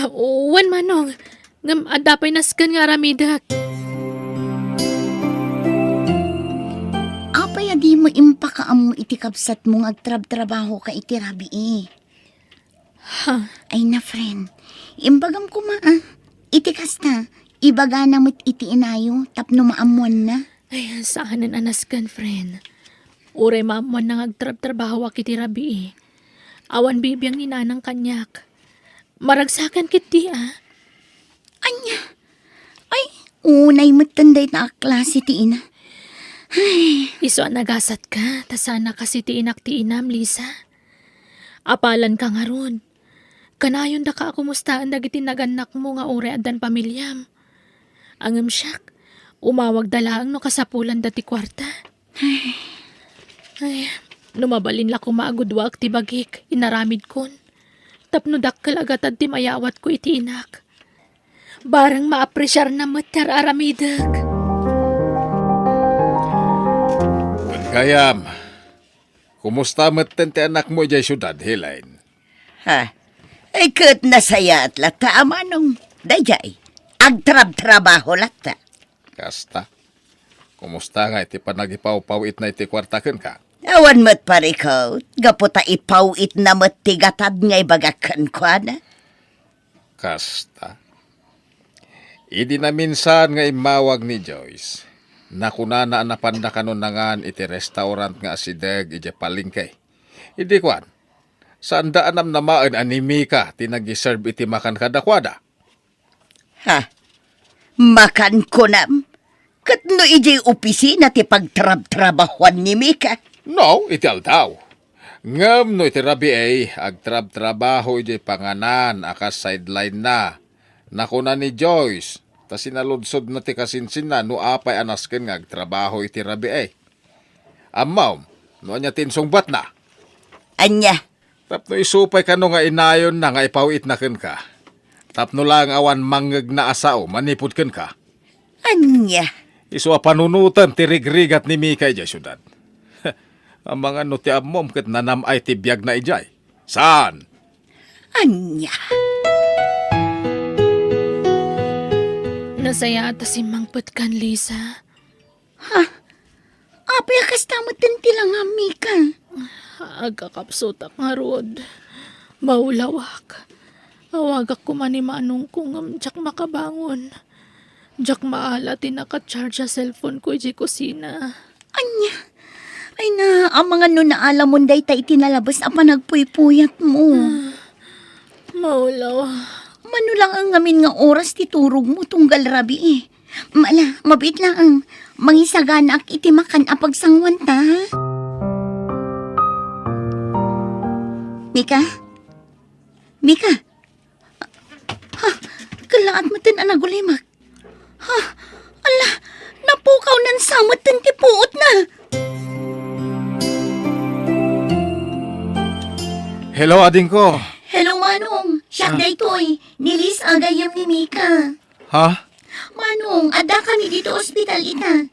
Uwan Manong. Ngam, at dapay naskan nga ramidak. Apay di mo impakaam mo iti kapsat mong agtrab-trabaho ka iti rabi eh. Ay na friend, imbagam ko iti kasta, ibaga na mo't iti inayo, tapno maamuan na. Ay, saanan anaskan, friend. Uray maamuan nang agtrab-trabaho ak iti rabi eh. Awan bibiyang ni nanang kanyak. Maragsakan kiti Anya, ay, unay mo't tanday na klase ti ina. Iso nagasat ka, ta sana kasi tiinak tiinam, Lisa. Apalan ka nga ron. Kanayon da ka akumustaan dagiti naganak mo nga ure adan pamilyam. Angem siyak, umawag dalaang no kasapulan dati kwarta. Ay, numabalin la ko maagudwag ti bagik, inaramid kon. Tapno dakkel agatad ti mayawat ko iti inak. Barang maapresyar na matar aramidag. Gayam, kumusta matten ti anak mo dyan syudad, Hilain? Ha? Ay kat nasaya at lata amanong. Dayay, agtrab-trabaho lata. Kasta. Kumusta nga iti panagipaw-pawit na iti kwartaken ka? Awan mo't parikaw, gaputa ipawit na mo't tigatad ngay bagakan kwa na. Kasta. Idi na minsan nga imawag ni Joyce. Nakunana napanda kanon nangan iti restaurant nga asideg iti palingkay. Idi kwan. Saan daanam namaan animi ka tinagi-serve iti makan kadakwada? Ha? Makan ko nam? Kat no ijay opisina ti pagtrab-trabahuan ni Mika. No, iti aldaw. Ngam no iti rabi ay agtrab-trabaho iti panganan akas sideline na. Nakuna ni Joyce. Ta sinaludsod na ti kasinsin na no apay anasken nga agtrabaho iti rabi ay. Amaw, no anya tinsungbat na. Anya, Tapno isupay ka no nga inayon na nga ipawit na ken ka. Tapno lang awan mangeg na asao manipod ken ka. anya. Isu a panunutan ti rigrigat ni Mika ijay syudad. Ang mga no ti ammom ket nanamay ti biyag na ijay. Saan? Anya. Nasaya ata si Mangpet kan, Lisa. Apay akas tamutin tilang Mika. Agkakapsotak nga rod. Maulawak. Awagak ko man ni manong kung jak makabangon. Jak maala tinaka-charge sa cellphone ko iji kusina. Anya. Ay na, ang mga no na alam mo day tayo tinalabas na panagpuypuyat mo. Maulaw. Mano lang ang ngamin nga oras titurog mo tunggal rabi eh. Mabit lang ang mangisaganak iti makan apagsangwan ta. Mika? Mika? Ha? Kalaat mo tin anagulimak. Ha? Ala, napukaw nan samot tin tipuot na. Hello, ading ko. Hello, Manong. Siya daytoy. Nilis agayam ni Mika. Ha? Manong, ada kami dito ospital ita.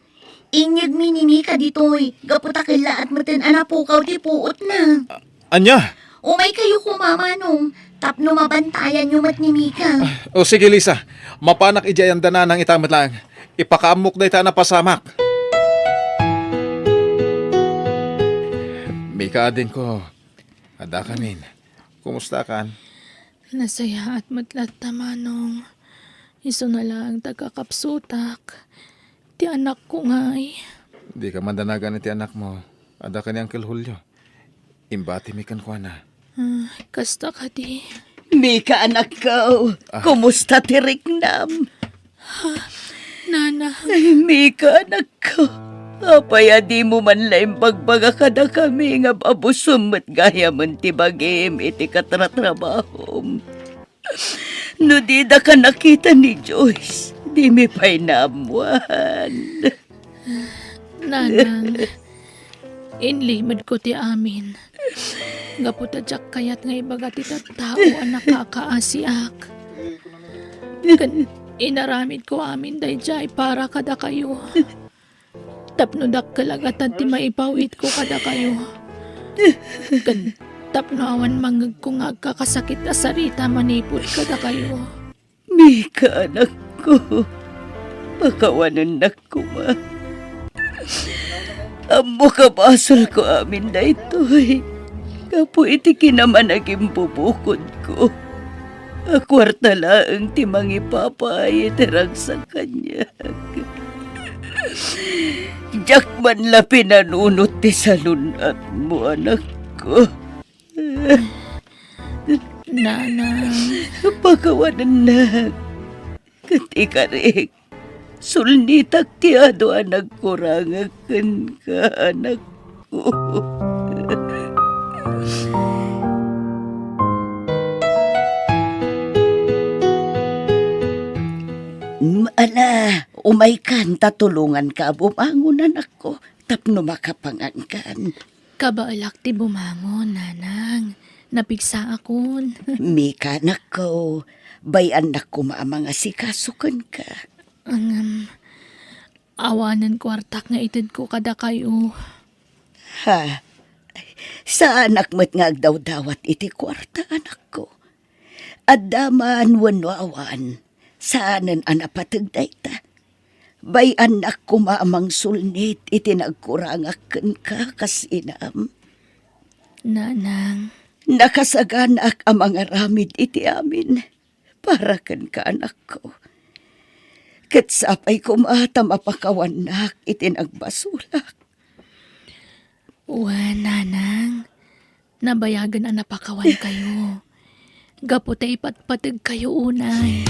Inyag mi ni Mika ditoy. Gaputa kila at matin anapukaw ti puot na. Anya? Umay kayo kumamanong. Tapno mabantayan yung mat ni Mika. O sige, Lisa. Mapanak ijay ang dananang itamat lang. Ipakaamok na ita na pasamak. Mika, ading ko. Ada kanin. Kumusta kan? Nasaya at matlat tamanong. Iso na lang tagakapsutak. Ti anak ko nga'y. Di ka mandanagan iti anak mo. Ada ka ni Uncle Julio. Imbati mi kan kwa na. Kasta ka di. Mika, anak ko. Kumusta ti Riknam? Nana. Ay, Mika, anak ko. Apaya di mo man laing pagbaga ka na kami nga babusum at gaya man ti bagim iti katratrabahom. No di da ka nakita ni Joyce, di mi pa'y namuan. Nanang. Inlimad ko ti amin. Gaputa jak kayat nga ibaga ti tao ang nakakaasiak. Inaramid ko amin day jay para kada kayo. Tapno dak kalagatan ti maipawit ko kada kayo. Tapno awan mangag ko nga kakasakit na sarita manipod kada kayo. Mika, anak ko. Pakawanan na ko ma. Amo kabasol ko amin na ito'y. Kapo iti kinamanaging bubukod ko. Akwarta lang ti mangipapay itirang sa kanya. Diyak man la pinanunot ti salunat mo, anak ko. Nanang. Pagawanan na. Kati ka rin. Sulnitak tiyado anak kurangakan ka, anak ko. Ala, umay kan, tatulungan ka, bumangon anak ko. Tapno makapangankan. Kabaalak ti bumangon, nanang. Napigsa akon. Mika, anak ko, bay anak ko maamang asikasukan ka. Ang awanan kwartak nga itid ko kada kayo. Ha? Sa anak mo't nga agdaw-dawat iti kwarta, anak ko. Adaman wano awan, saanan anapatag dayta. Bay anak ko maamang sulnit iti nagkurangakan ka kasinam. Nanang, Nakasaganak ang mga ramid iti amin. Para kan ka, anak ko. Katsapay ko mata mapakawanak iti nagbasulak. nanang. Nabayagan ang napakawan kayo. Gaputa ipatpatag kayo unay.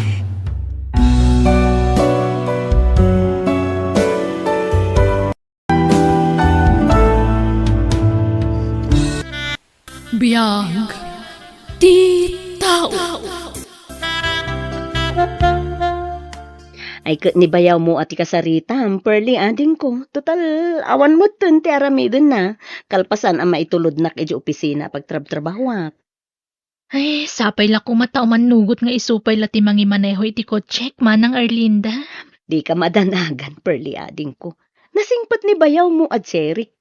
Biyag ti tao. Ay kat ni bayaw mo ati kasarita, Perli ading ko. Total, awan mo tun, ti aramidin na. Kalpasan ang maitulod na kay opisina pagtrab-trabahwak. Ay, sapay la kumata manugot nga isupay la ti mangi maneho iti kotsek manang Arlinda. Di ka madanagan, Perli ading ko. Nasingpat ni bayaw mo at Serik.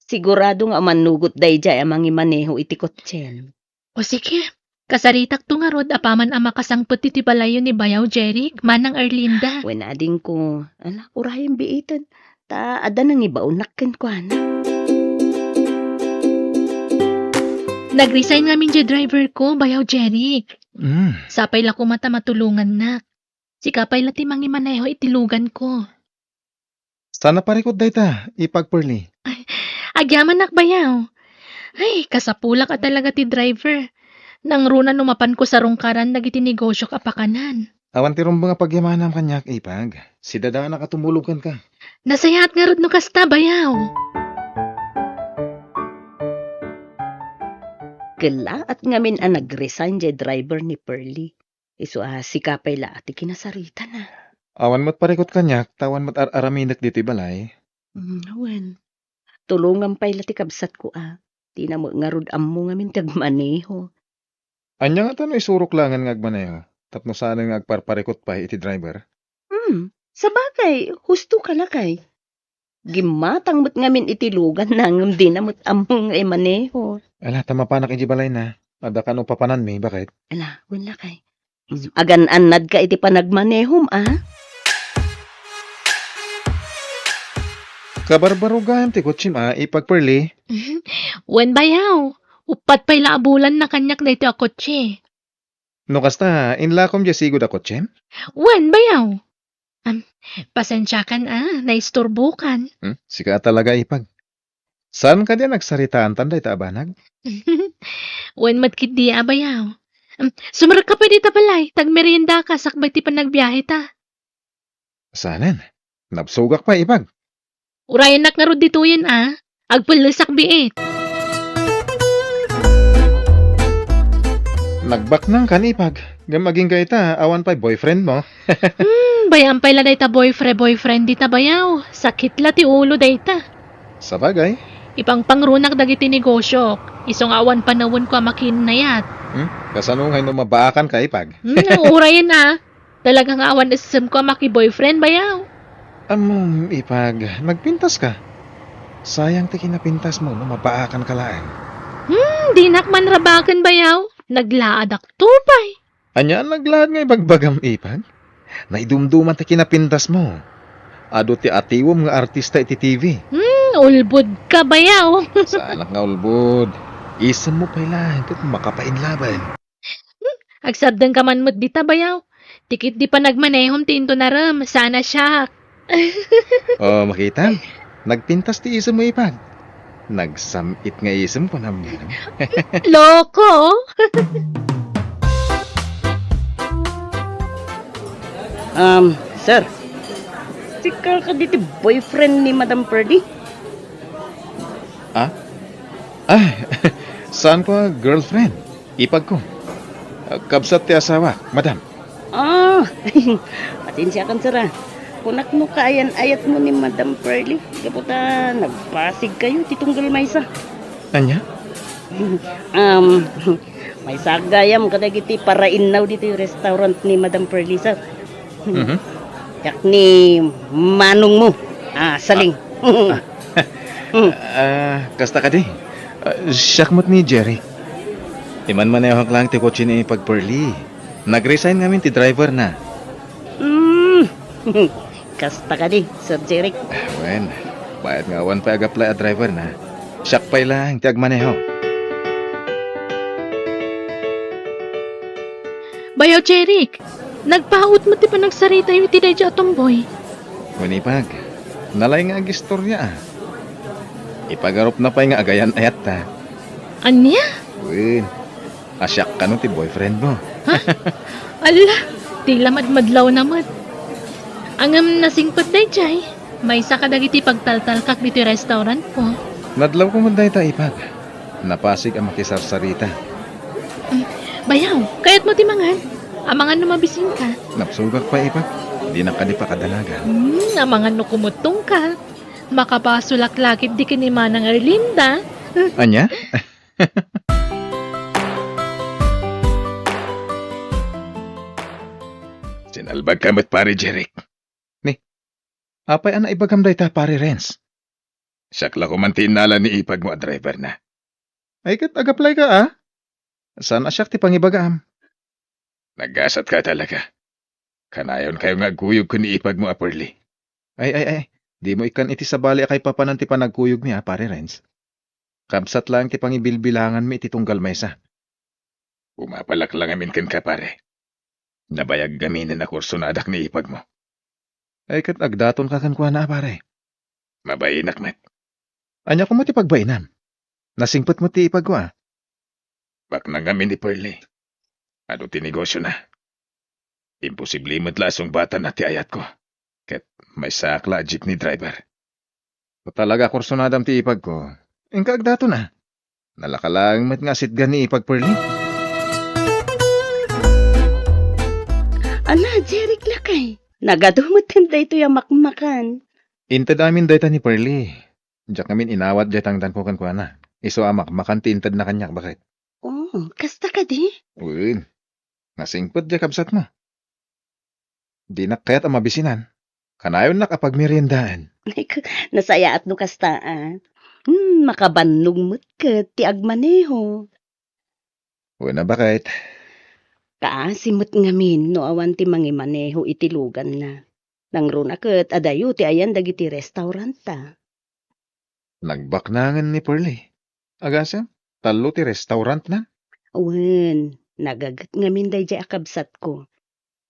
Sigurado nga manugot day jay amang imaneho iti kotsen. O sige, kasaritak to nga rod apaman ang makasangpot iti balayo ni Bayaw Jeric manang Arlinda. Wen ading ko, ala, urayang biitan. Ta, ada nang ibaunak ken ko, ana. Nag-resign nga min driver ko, Bayaw Jeric. Sapay la kumata matulungan na. Sikapay la ti mangi maneho itilugan ko. Sana parikot dayta, ipagperli. Agyaman nak Bayaw. Ay, kasapulak at talaga ti driver. Nang runa numapan ko sa rungkaran nagiti negosyo kapakanan. Awan ti rumbo nga pagyamanam kanyak, ipag. Si dada nakatumulugan ka. Nasayahat nga rod no kasta, Bayaw. Kala at ngamin ang nag-resign jay driver ni Perli. Iso sikapay la ati kinasarita na. Awan mo't parikot kanyak, tawan mo't araminak dito balay. Wen. Tulungan pa'y lati kabsat ko Di na mo nga rod ammo ngamin tagmaneho. Anya nga tanong isurok langan nga agmaneho. Tapno sana nga agparparikot pa iti driver. Sa bagay, husto ka lakay. Gimatang mo't ngamin itilugan nangam di na mo't ammo nga maneho. Ala, tamapanak iti balay na. Ada ka nung papanan mi, bakit? Ala, wen lakay. Agan-anad ka iti panagmanehom Kabarbarugan ti kutsim ipagperli. Wen Bayaw, upat pa'y laabulan na kanyak na ito akotse. No kasta, inlakom dya sigod ako, Chem? Wen Bayaw. Pasensya kan naisturbukan. Sika talaga ipag. Saan ka diya nagsaritaan tanday ta abanag? Wen matkit di Bayaw. Sumarag ka pa dito balay, tagmerienda ka, sakbay ti panagbiyahe ta. Saanan? Napsugak pa ipag. Urayan nak nga rod dituyin agpalasak biit. Nagbak nang kanipag. Gamaging ka ita, awan pa'y boyfriend mo. Bayan pa'y la dayta boyfriend dita Bayaw. Sakit la ti ulo dayta. Sa bagay. Ipang pangrunak dagiti negosyo. Isong awan panawon ko makin na yat. Kasanungay no mabaakan ka ipag. Urayan Talagang awan isam ko maki-boyfriend Bayaw. Ipag, nagpintas ka. Sayang ti kinapintas mo no mabaakan ka laang. Di nakman rabakan Bayaw. Naglaad ak tupay. Anya naglaad nga ibagbagam ipag? Naidumduman ti kinapintas mo. Ado ti atiwom nga artista iti TV. Ulbud ka Bayaw. Sa anak nga ulbod. Isam mo pa'y lang kat makapainlaban. Agsabdang ka man mo't dita Bayaw. Tikit di pa nagmanehom ti into na ram. Sana siya. Makita? Nagpintas ti isam mo ipag. Nagsamit nga isam ko naman. Loko. Sir, Nagsikal ka dito boyfriend ni Madam Pearly. Ah? Ay, saan ko girlfriend? Ipag ko. Kabsat ti asawa, madam. Ah, pasensya kan sira. Kunak mo kaayan-ayat mo ni Madam Pearly. Kaputa, nagpasig kayo, titunggal maysa. Anya? May sagayam kada giti para innaw dito yung restaurant ni Madam Pearly, sir. Mhm. Yak ni manong mo. Saling. Kasta ka di. Siyakmot ni Jerry. Iman man yung lang ti kotse ni pagperli. Nag-resign ngamin ti driver na. Kasta ka di, Sir Jeric. Wen, bayad nga awan paag-apply a driver na. Siyak pa lang ti agmaneho. Bayaw, Jeric. Nagpaut mo ti pa nagsarita yung iti dayja atomboy. Unipag, nalay nga agistorya. Ipagarop na pa nga agayan ayat ta. Anya? Wen, asyak ka no ti boyfriend mo. Ala, tila madmadlaw naman. Angam nasingpot dayjay. May sa kadagiti pagtaltalkak dito restaurant po. Nadlaw ko man ta ipag. Napasig ang makisarsarita. Bayaw, kayat mo ti mangan. Amangan no mabising ka. Napsugak pa ipag. Di na ka di pa kadalagan. Amangan no kumutong ka. Makapasulak lakit di kinimanang Erlinda. Anya? Sinalbag kamat pare Jeric. Ni, apay ana ibagam day ta pare Renz. Sakla ko man tinala ni ipag mo a driver na. Ay kat agaplay ka ah. Sana siyak ti pangibagam. Nagasat ka talaga. Kanayon kayo nga guyog ko ni ipag mo a Perli. Ay. Di mo ikan iti sa bali kay papanan ti panagkuyog niya pare Renz. Kabsat lang ti pangibilbilangan mi iti tunggal maysa. Umapalak lang amin kan ka pare. Nabayag gaminin na kursunadak ni ipag mo. Ay kat agdaton ka kan kuha na pare. Mabayinak met. Anya ko mo ti pagbainan. Nasingpot mo ti ipag ko ah. Bak na gamin ni Perli. Ano ti negosyo na. Imposible matlasong bata na ti ayat ko. Ket may sakla jeepney driver. O talaga kursunadam ti ipag ko. Ingka agdaton na. Nalakalang met nga sitgan ni ipag Perli. Ala, Jeric lakay. Nagadumot tinda ito yung makmakan. Intad amin dayta ni Perli. Diyak namin inawat daytang dan ko kan kuha na. Iso amak makanti intad na kanyak bakit? Oh, kasta ka di? Uy, nasingpot diya kabsat mo. Di na kaya't ang mabisinan. Kanayon na kapag meriendaan. Nasaya at no kasta makabannog mo't ka ti agmaneho. Uy na bakit? Kaasimot ngamin no awan ti mangimaneho itilugan na. Nangruna ket adayo ti ayan dagiti restaurant ta. Nagbaknangan ni Perli. Agasem, talo ti restaurant na. Awen, nagagat ngamin day jay akabsat ko.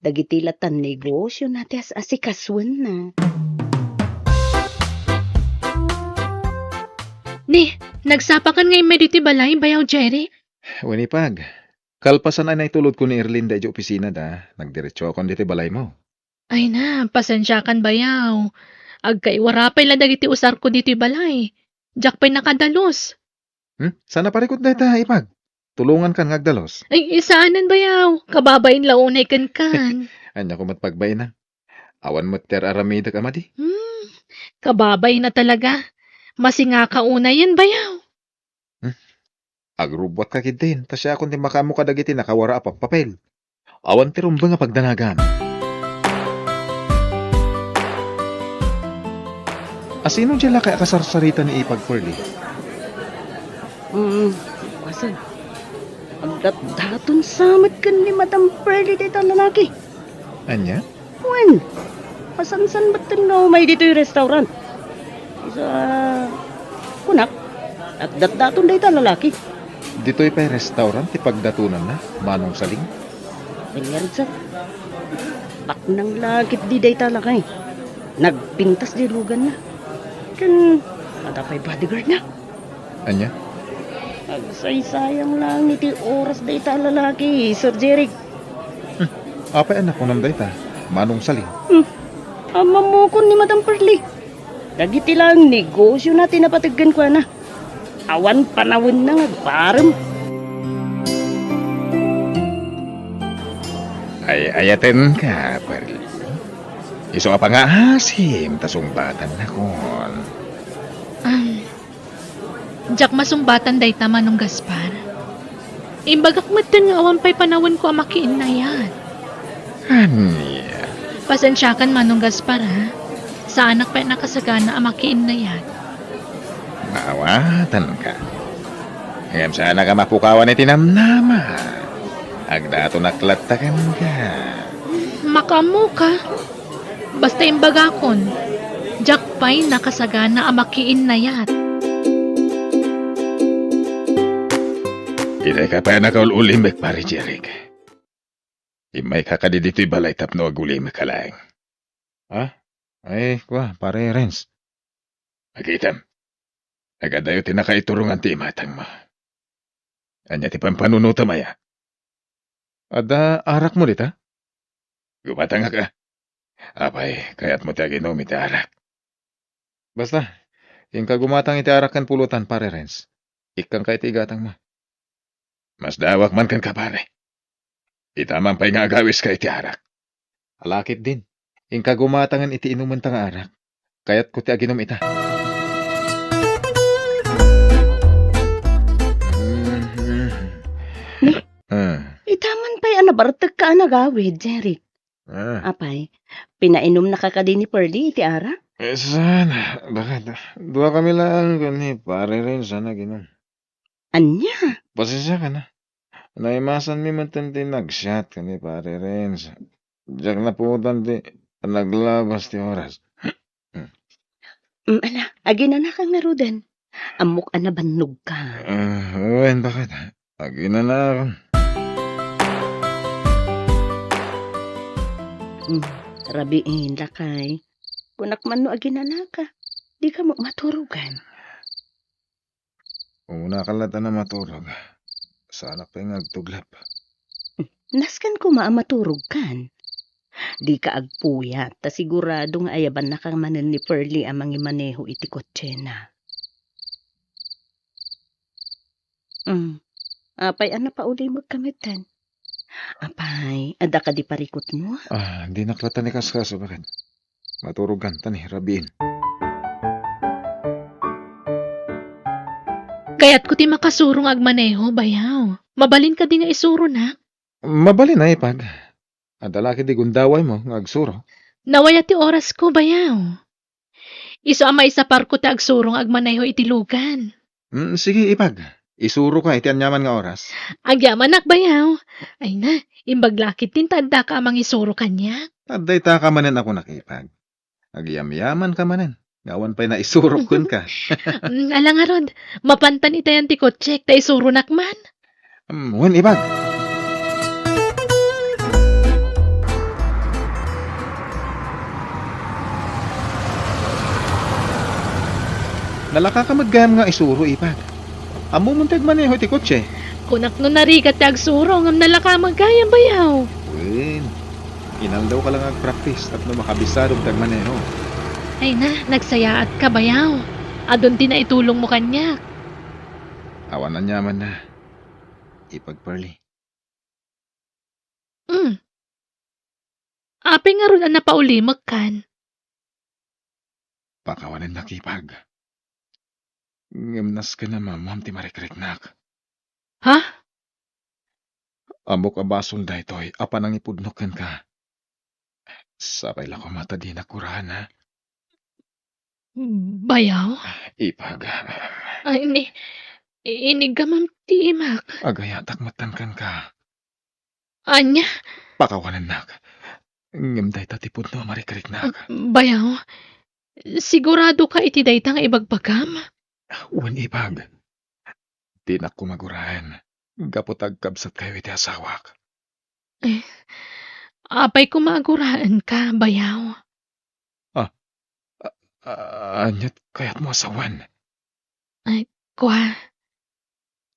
Dagiti latan negosyo nati as asikaswen na. Ni, nagsapakan ngayon may diti balay, Bayaw, Jerry. Winipag, kalpasan ay naitulod ko ni Erlinda di opisina da. Nagdiretso ako dito balay mo. Ay na, pasensya kan Bayaw. Agkaiwarapay la dagiti usar ko diti balay. Diyak pa'y nakadalos. Sana parikot da ita, ipag. Tulungan kan ngagdalos. Ay, isaanan Bayaw. Kababain launay kan. Anya ko matpagbay na. Awan mo ter aramida ka madi. Kababay na talaga. Masinga ka una yan, Bayaw. Agrubwat ka kidin. Tasya akong di makamu kadagiti nakawara apang papel. Awan tirumba nga pagdanagan. Asino dyan kaya kasarsarita ni ipag Perli? Pasan. Agdat-daton samat kan ni Madam Pearly dito lalaki. Anya? Wen, pasan-san ba't tingaw may dito yung restaurant? Isa, kunak, agdat-daton dito lalaki. Dito'y pa'y restaurant, ipagdatunan na, manong saling. Ganyan sa, bak nang lagit di dito lalaki. Nagpintas di lugan na. Kan, matapay bodyguard na. Anya? Agsay-sayang lang niti oras dito lalaki, Sir Jeric. Apay anak ko nam dayta, manong saling. Mamukon ni Madam Perli. Dagiti lang negosyo natin napatigan ko na. Awan panawin na ngagparem. Ay, ayaten ka, Perli. Iso ka pa nga asim, tasumbatan na kon. Jak masumbatan day tama nung Gaspar. Imbagak matan nga awan pa'y panawin ko amakiin na yan. Anya, Pasensyakan manong Gaspar ha. Sa anak pa nakasagana amakiin na yan. maawatan ka. Ngam sana ka mapukawan iti namnama. Agdato naklatakan ka. Makamu ka. Basta imbagakon. Jak pa'y nakasagana amakiin na yan. Iday ka pa nakaulimek, pare Jeric. Imay ka ka di dito'y balay tapno agulimek ka lang. Ha? Ay, kwa, pare Renz. Magitam. Agadayo tinakaiturungan ti imatang mo. Anya ti pampanunuta maya. Ada arak mo dita? Gumatang ka. Apay, kaya't mo ti aginom iti arak. Basta, yung kagumatang iti arak kan pulutan, pare Renz. Ikang kay ti igatang mo. Mas dawak man kan ka, pare. Itamang pa'y nga agawis ka iti arak. Alakit din. Yung kagumatangan iti inuman tang arak. Kaya't ko ti aginom ita. Itaman pa'y anabartag ka nagawid, Jeric. Apay, pinainom na kakadi ni Perli iti ara? Sana, bakit? Dua kami lang kani, pare rin sana ginom. Anya? Pasensya ka na. Naimasan mi man ti nag-shot kani, pare rin. Diyak na putan ti naglabas ti oras. Ala, agi na kang narudan. Amok anabannog ka. Wen, bakit? Agi na ako. Rabiin lakay. Kunak man no agi na ka. Di ka mo maturugan. Una kalata na maturog. Sana pa'y ngagtuglap. Naskan ko maamaturog kan. Di ka agpuya, ta sigurado nga ayaban na kang manen ni Perli amang imaneho iti kotse na. Apay, ana pa uli magkamitan. Apay, ada ka di parikot mo? Di naklata ni kaskaso, bakit? Maturugan, tani, rabiin. Kaya't ko ti makasurong agmaneho, bayaw. Mabalin ka di nga isuro na. Mabali na ipag. Adalaki di gundaway mo, ngagsuro. Nawaya ti oras ko, bayaw. Iso ama isa parko ti agsurong agmaneho itilugan. Sige, ipag. Isuro ka, iti anyaman nga oras. Agyaman bayaw. Ay na, imbaglakit tin tanda ka amang isuro kanya. Taday ta ka manen ako nakipag. Agyam-yaman ka manen. Ngawan pa'y na isuro kun ka. Alang arod, mapantan itayan ti kotsek, ta isuro nakman. Wen, ipag. Nalaka ka magayam nga isuro, ipag. Amo muntag maneho ti kotse. Kunak no narigat ti agsuro, ngam nalaka magayang bayaw. Wen, inal daw ka lang ag-practice at no makabisado tag maneho. Ay na, nagsayaat ka bayaw. Adon din na itulong mo kanya. Awan na nyaman na. Ipag, Perli. Api nga ron ang napaulimag kan. Pakawanin nakipag. Ngimnas ka na mamam ti marikriknak. Ha? Amok abason da ito'y apan ang ipudnokan ka. Sabay lang ko mata di nakurahan ha. Bayaw? Ipag. Ay, inigamam ti imak. Agayatak matankan ka. Anya? Pakawanan nak. Ngimday tatipod no marikriknak. Bayaw? Sigurado ka iti dayta nga ibagbagam? Uwan ipag. Di na ko magurahan. Gapotag kabsat kayo iti asawak. Apay kumaguraan ka, bayaw. Anyat kaya't mo asawan. Kwa,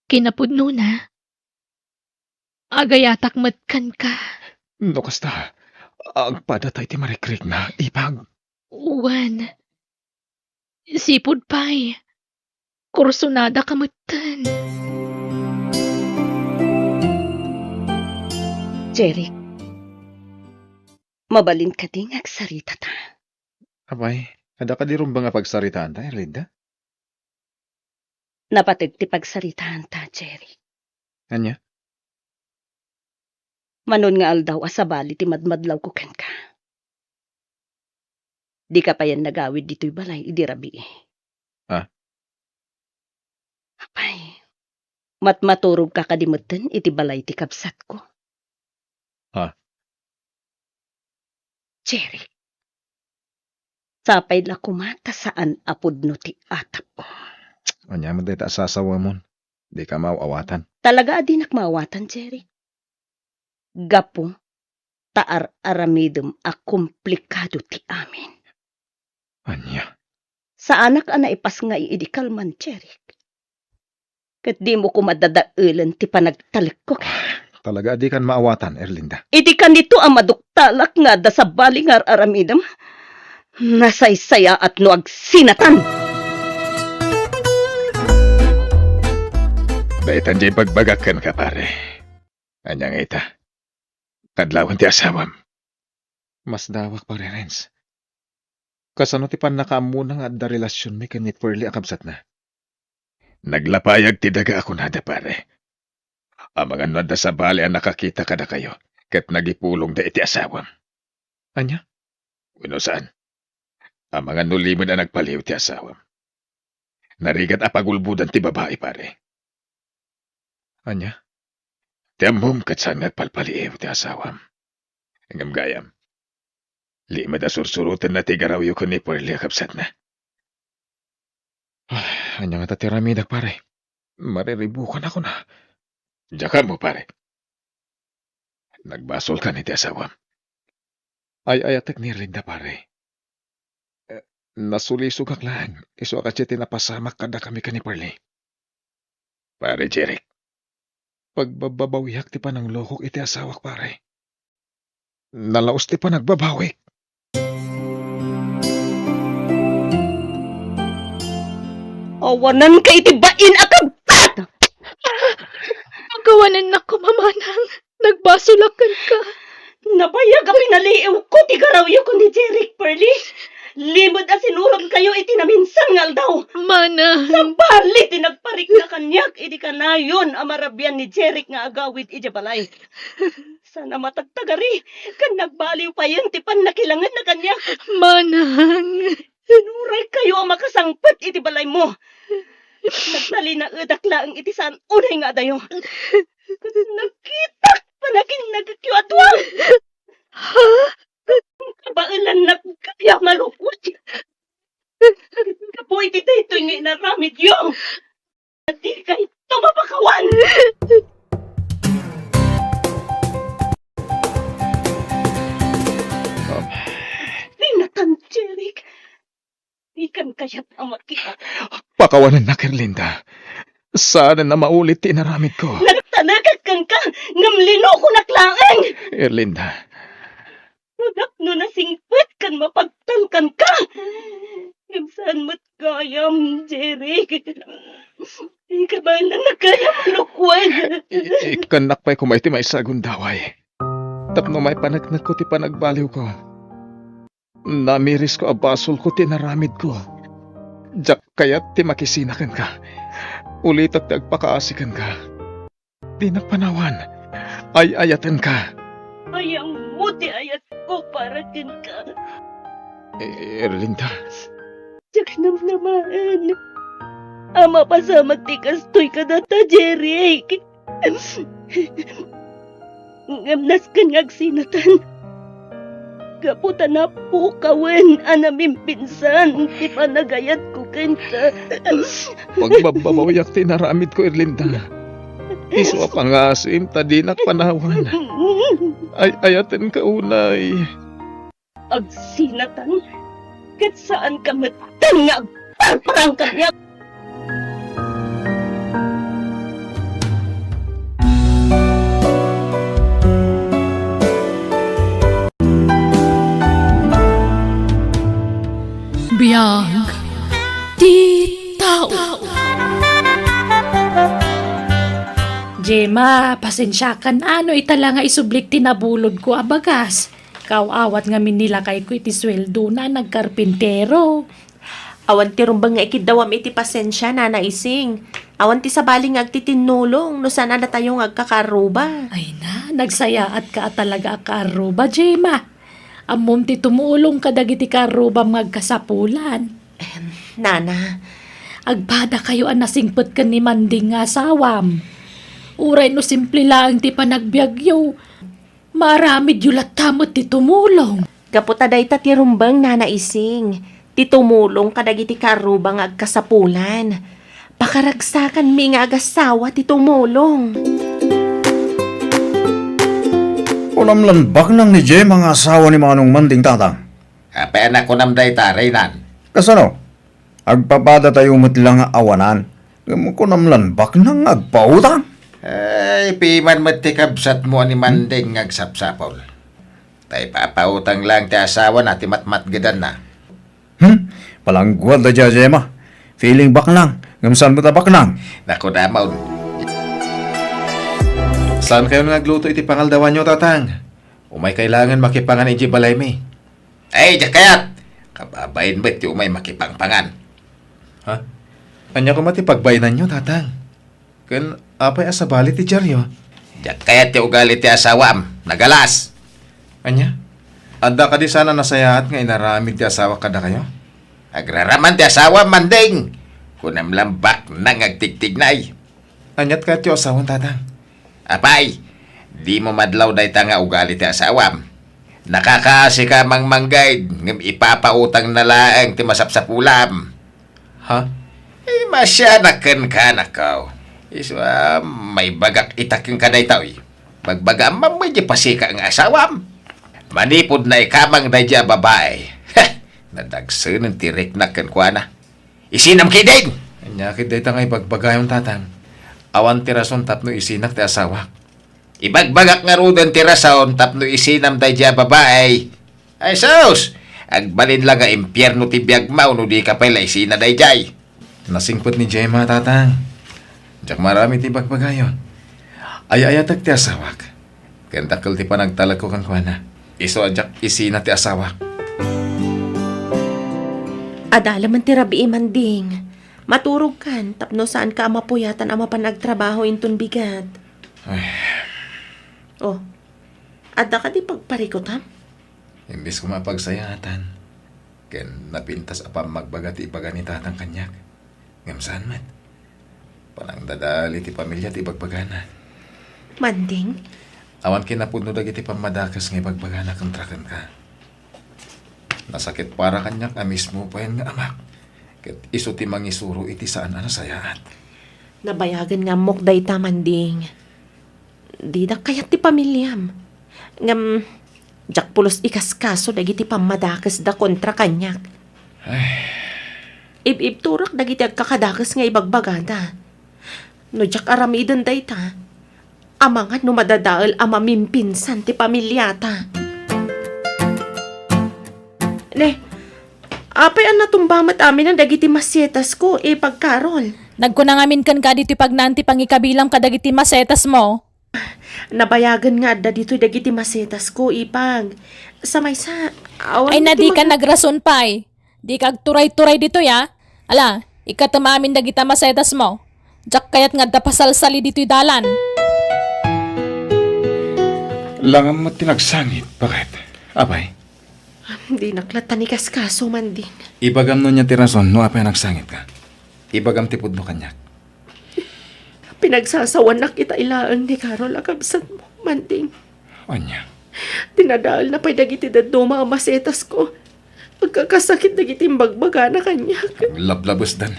kinapudno na. Agayatak matkan ka. No kasta. Ang padatay ti marikrik na ipag. Uwan. Sipod pay. Kursunada kamutan. Jeric, mabalin ka ding agsarita ta. Abay, kada ka di rin ba nga pagsaritaan ta, Erlinda? Napatid ti pagsaritaan ta, Jeric. Anya? Manon nga aldaw asabali ti madmadlaw ko ken ka. Di ka pa yan nagawid dito'y balay, idirabi eh. Ah? Apay, matmaturog ka kadimutan iti balay ti kabsat ko. Ah? Jerry, sapay la kumata saan apod no ti atap ko. Anya mo dahil asasawa mo. Di ka mauawatan. Talaga adi nakmawatan, Jerry. Gapo, taar aramidum a komplikado ti amin. Anya? Sa anak ana ipas nga iidikal man, Jerry. Kat di mo ko madadailan ti panagtalik ko. Talaga di kan maawatan, Erlinda. Iti kan dito ang maduktalak nga da sa balingar aramidum. Nasaysaya at no agsinatan. Daitan di pagbagakan ka pare. Anyang ita. Kadlawan ti asawam. Mas dawak pa rin, Renz. Kasano ti pan nakaamu nga da relasyon mi kanit Pearly akabsat na. Naglapayag ti daga ako nada pare. Ang mga nada sa bali ang nakakita kada kayo. Kat nagipulong da iti asawam. Anya? Kuno saan? Ang mga nulimon na nagpaliw ti asawam. Narigat apagulbudan ti babae pare. Anya? Ti amom kat saan nagpalpaliw ti asawam. Hanggang gayam. Lima da sursurutan na ti garawyo ko ni Pearly akabsat na. Anya nga tatiramidak pare. Mariribukan ako na. Diyan mo pare. Nagbasol ka ni ti asawam. Ay ayatek ni Erlinda pare. Nasulisog ak lang. Iso akasya tinapasamak kada kami ka ni Pearly. Pare Jeric. Pagbabawiyak ti pa ng lokok iti asawak pare. Nalaos ti pa nagbabawik. Awanan ka iti bain akabsat! Pagawanan na ko, mamanang. Nagbasulakan ka. Nabayag ang pinaliiw ko ti garawyo ko ni Jeric Pearly. Limod a sinurog kayo iti naminsan ngal daw. Manang. Sa bali ti nagparik na kanyak iti kanayon amarabyan ni Jeric nga agawid iti balay. Sana matagtagari kan nagbaliw pa yun ti pan nakilangan na kanyak. Manang. Sinuray kayo ang makasangpat iti balay mo. Nagtali na udakla ang iti saan unay nga dayo. Nakita pa nakin nagkiwatwang. Ha? Kabailan na kaya malukot. Kapoy ti dito nga inaramid yung. At di ka ito mapakawan. Tinatan, Jeric. Di kan kaya't ang makita. Pakawanan na Erlinda. Sana na maulit ti inaramid ko. Nagtanagat kang ka. Ngamlino ko naklaan. Erlinda. Nadak no nasingpit kan mapagtalkan ka. Saan mo't kayam, Jeric? Di ka ba na nagkaya malukwan? Ikanak pa'y kumay ti may sagundaway. Tapno may panagnak ko ti panagbaliw ko. Namiris ko abasol ko ti naramid ko. Diyak kayat ti makisinakan ka. Ulit at agpakaasikan ka. Di nagpanawan. Ay ayatan ka. Ayang mo ti ayat ko para kin ka. Erlinda. Diyak namnamaan. Ama pasamat ti kastoy ka data, Jeric. Ngamnas ka ngagsinatan. Kaputan na po kawen anaming pinsan. Ti panagayat ko ken ka. Pagbabawayak ti naramid ko, Erlinda. Iso pangasim, tadi panawan. Ay ayaten ka unay. Agsinatan. Kat saan ka matangag? Parang kanya. Jema, pasensyakan ano itala nga isublik tinabulod ko abagas. Kawawat nga minila kay ko iti sweldo na nagkarpintero. Awan ti rumbang nga ikidawam iti pasensya na naising. Awan ti sabaling agtitinulong no sana na tayo agkakaruba. Ay na, nagsayaat ka talaga karuba, Jema. Amom ti tumulong ka dagiti karuba magkasapulan. Nana, Agbada kayo ang nasingpot ka ni Manding nga asawam. Uray no simple lang ti panagbiagyo. Maramid yulat tamot ti tumulong. gaputa day ti rumbang na naising. Ti tumulong kadagiti karuba nga agkasapulan. Pakaragsakan mi nga agasawa ti tumulong. Unamlan bak nang ni Jem ang asawa ni Manong Manding tatang. Anak ko nam day taray nan. Kasano? Agpapada tayo lang nga awanan. Kunamlan bak nang agpautang. Ay, piman matikabsat mo ni Manding ngagsapsapol. Tay papautang lang ti asawa na ti matmatgedan na. Palangguad da dya, Jema. Feeling bak lang. Ngamsan mo ta bak lang. Naku damaw. Saan kayo nagluto iti pangaldawan nyo, tatang? Umay kailangan makipangan iti balay mi. Ay, jakayat! Kababayin ba't yung may makipangpangan? Ha? Anya ko matipagbaynan nyo, tatang. Kan apay asabali ti Jaryo. Jakayat yung ugali ti asawam. Nagalas! Anya? Adda ka di sana nasayaat nga inaramid ti asawa kada kayo? Agraraman ti asawam, Manding! Kunam lambak nang agtigtignay. Anyat ka ti asawan, tatang. Apay, di mo madlaw day nga ugali ti asawam. Nakakaasi ka mang manggay, ngam ipapautang na laang ti masapsapulam. Ha? Eh, masyanakan ka na kao. Iswa, may bagak itaking ka day tao. Magbagam may di pasika ang asawam. Manipod na ikamang day dya babae. Nadagsan ng tirik na kankwana. Isinam kiding! Anya kiday tangay bagbagayon, tatang. Awan ti rason tapno isinak ti asawa. Ibagbagak nga rudan ti rason tapno isinam day dya babae. Ay sus! Agbalin lang nga impyerno ti biyagmaw no di ka pala isina day jay. Nasingpot ni Jema, tatang. Diyak marami ti bagbagayon. Ay-ayatag ti asawak. Kentakal ti panagtalag ko kang kwana. Iso adyak isina ti asawak. Adala man ti rabi Manding. Maturog kan, tapno saan ka mapuyatan ama panagtrabaho inton bigat. Oh, adda ka di pagparikot ha? Imbis ko mapagsayatan. Ken napintas apam magbaga ti ibaga ni tatang kanyak. Ngamsaan man. Panang dadali ti pamilya ti bagbagana. Manding, Awan kinapudno dagiti pamadakas nga ibagbagana kang trakan ka. Nasakit para kanyak a mismo pa yan nga amak. Ket iso ti mangisuro iti saan sayaat. nabayagan nga mok day ta Manding. Di na kayat ti pamilyam. Ngam, jak pulos ikaskaso dagiti pamadakas da kontra kanyak. Ib turak dagiti agkakadakas nga ibagbagada. No jak aramidan day ta. Amangan no madadaal ama mimpinsan ti pamilyata. Ne, apay ang natumbamat amin ang dagiti masyetas ko pagkarol. Nagkunangamin kan ka dito pagnanti pangikabilang kadagiti masetas mo. Nabayagan nga da dito dagiti masetas ko ipag. Samay sa awan Ay na ti di ka mga- nagrason pay. Di ka turay-turay dito ya. Ala, ikatamamin dagita masetas mo. Jak kayat nga dapasalsali dito'y dalan. Langam mo tinagsangit. Bakit? Abay, Di naklatan ni kaskaso Manding. ibagam no niya ti rason no apay nagsangit ka. Ibagam ti pudno kanyak. Pinagsasawan na kita ilaan ni Carol akabsat mo Manding. Anya. Tinadaal na pa'y dagiti daduma ang masetas ko. Pagkakasakit dagiti bagbaga na kanya. Lablabos dan.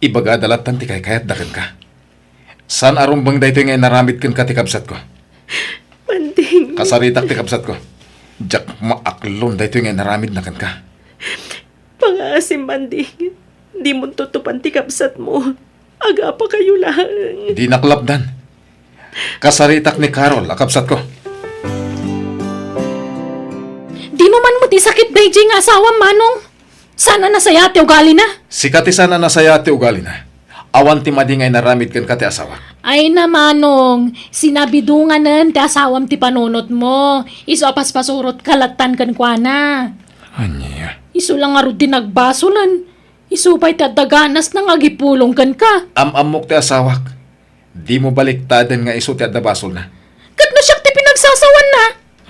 Ibaga dalatan ti kayat dakan ka. San arumbang dayto nga naramid kan ka ti kabsat ko. Manding, Kasaritak ti kabsat ko. Jak maaklon dayto nga naramid na kan ka. pangasim Manding. Di mo tutupan ti kapsat mo. Aga pa kayo lang. Di naklapdan. Kasaritak ni Carol, akabsat ko. Di mo man mo ti sakit dayjay nga asawa manong. Sana nasayate ugali na. Sikati sana nasaya ti ugali na. Awan ti madi nga naramid kan ka ti asawa. Ay namanong, sinabidunganan ti asawam ti panunot mo. Iso apas pasurot kalatan kan kwa na. Anya. Iso lang nga ro din nagbasulan. Iso pa'y tadaganas na nga gipulong kan ka. Amok ti asawak. Di mo baliktadan nga iso ti adabasol na. Kat na siya ti pinagsasawan na.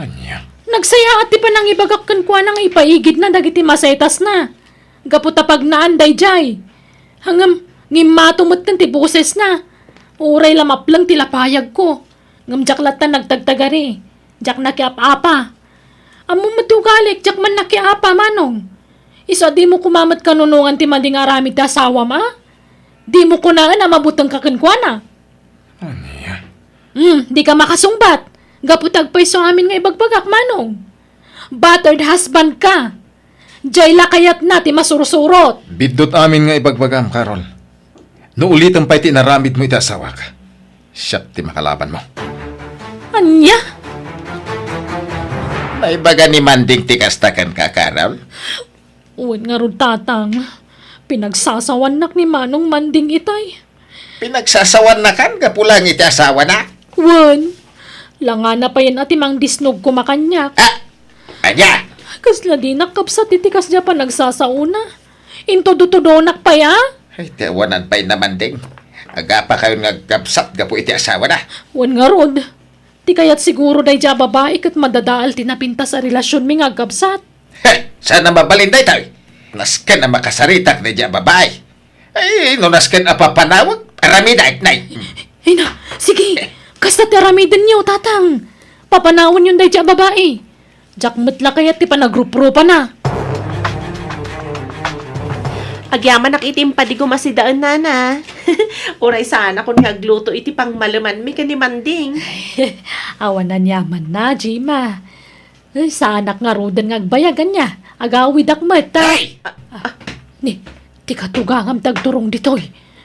Anya. Nagsaya at ti panang ibagak kan kwa na nga ipaigid na dagiti masetas na. Gaputa pag naanday jay. Hangam, ngimatumot kan ti boses na. Uray lamaplang tilapayag ko. Ngam jaklat na nagtagtagari. Jak nakiap-apa. Amo matugalik, jak man nakiapa manong. Isa di mo kumamat kanunungan ti mading aramid ti asawa ma? Di mo kunaan na mabutang kakinkwana. Anya. Di ka makasungbat. Gaputag pa iso amin nga ibagbagak manong. Battered husband ka. Jay lakayat na ti masurusurot. Bidot amin nga ibagbagam, Carol. No ulitan pa'y tinaramid mo iti asawak. Siya ti makalaban mo. Anya? May baga ni Manding ti kastakan ka, Carol? Uwan nga ron tatang. Pinagsasawanak ni Manong Manding itay. Pinagsasawan na kan, kapulang iti asawa na. Uwan. Langa na pa yan ati mang disnog kumakanyak. Ah! Anya! Kasla di nakapsat itikas dya pa nagsasauna. Intodo-todonak pa ya? Ay, tiawanan pa'y na Manding. Aga pa kayo nagkapsat gapu iti asawa na. Uwan nga rod. Ti kaya't siguro day dya babae kat madadaal tinapinta sa relasyon mi nga kapsat. Heh, sana mabalinday tayo. Naskan na makasaritak na dyan babae. Ay, no naskan apapanawag, aramida at nay. Ay na, sige. Kasta tiaramidan niyo, tatang. Papanawan yun day dya babae. Jack matla kaya't ti panagrup-rupa na. Agyaman nakitim pa di gumasidaan nana. Uray sana kung nagluto iti pang malaman mi ka ni Manding. Awan na niyaman na, Jima. Ay, sa anak nga rodan nga agbayagan niya. Agawid akmat. Ay! Ni, ti katugangam tagturong ditoy.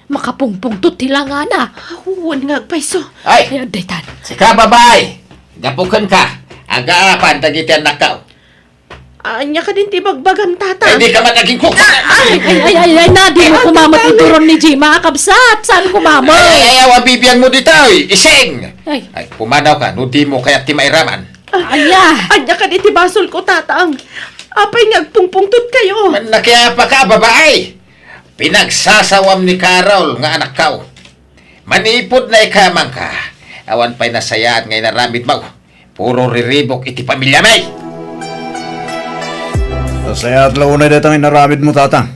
Makapungpung tutila nga na. Huwag nga agpaiso. Ay! Ay, daytan. Sika babae! Gapukan ka! Aga-apan, tagiti anak ka. Anya ka din tibagbagam Ay, tata. di ka magaging kuka! Ay, na, di mo kumamot ituron ni Jima. Kabsat, saan kumamot? Ay, awa bibiyang mo dito, ising! Ay, Ay, pumanaw ka, no di mo kaya timairaman. aya. Anya ka din tibasol ko tatang. Apay ngagpungpungtot kayo. Man nakiapa ka, babae! Pinagsasawam ni Carol nga anak ka. Manipod na ikamang ka. Awan pa'y nasayaan ngay naramid mo. Puro riribok iti pamilya may. Saya at launay datang inaramid mo, tatang.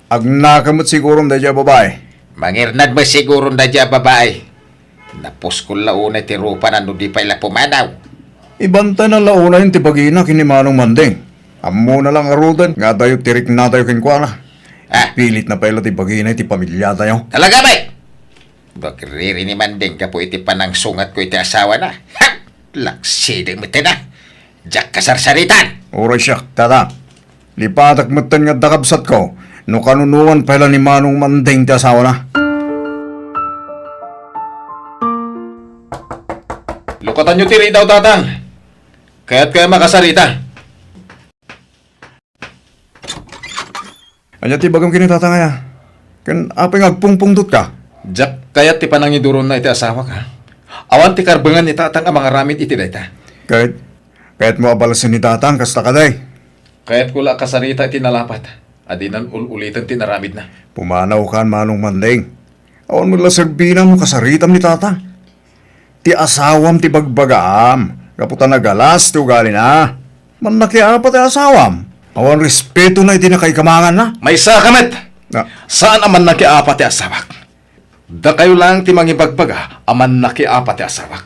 Agnakamot siguro na dyan babae. Mangirnad mo siguro na dyan babae. Napos ko launay ti rupa na no di pa ila pumanaw. Ibanta na launay yung tipagina kinimanong Manding. Amo na lang arudan, nga tayo tirik na tayo kinkwana. Ah, Pilit na pala tipagina iti pamilya tayo. talaga ba? Bakiriri ni Manding ka po iti panang sungat ko iti asawa na. Ha! Laksideng mo na. Diyak kasarsaritan. Oray siya, tatang. Lipatak matan nga dakabsat ko, no kanunuan pala ni Manong Manding ti asawa na. Lukatan nyo tiri daw, tatang. Kaya't kaya makasarita. Anya ti bagam kini tatang ya. Kan apa nga agpungpungtot ka? Diyak kaya't ti panangiduron na iti asawa ka. Awan ti karbangan ni tatang ang mga ramit iti dayta. Kahit mo abalasin ni tatang, kasta ka day. Kaya't kula kasarita iti nalapat. Adinan ulitan ti naramid na. Pumanaw kan Manong Manding. Awan mo lasagbinan mo kasaritam ni tatang. Ti asawam ti bagbagaam. Kaputan nagalas ti ugali na. Man nakiapa ti asawam. Awan respeto na iti nakaikamangan na. May sakamet! Na, Saan aman nakiapat ti asawak? Da kayo lang ti mangibagbaga, aman nakiapat ti asawak.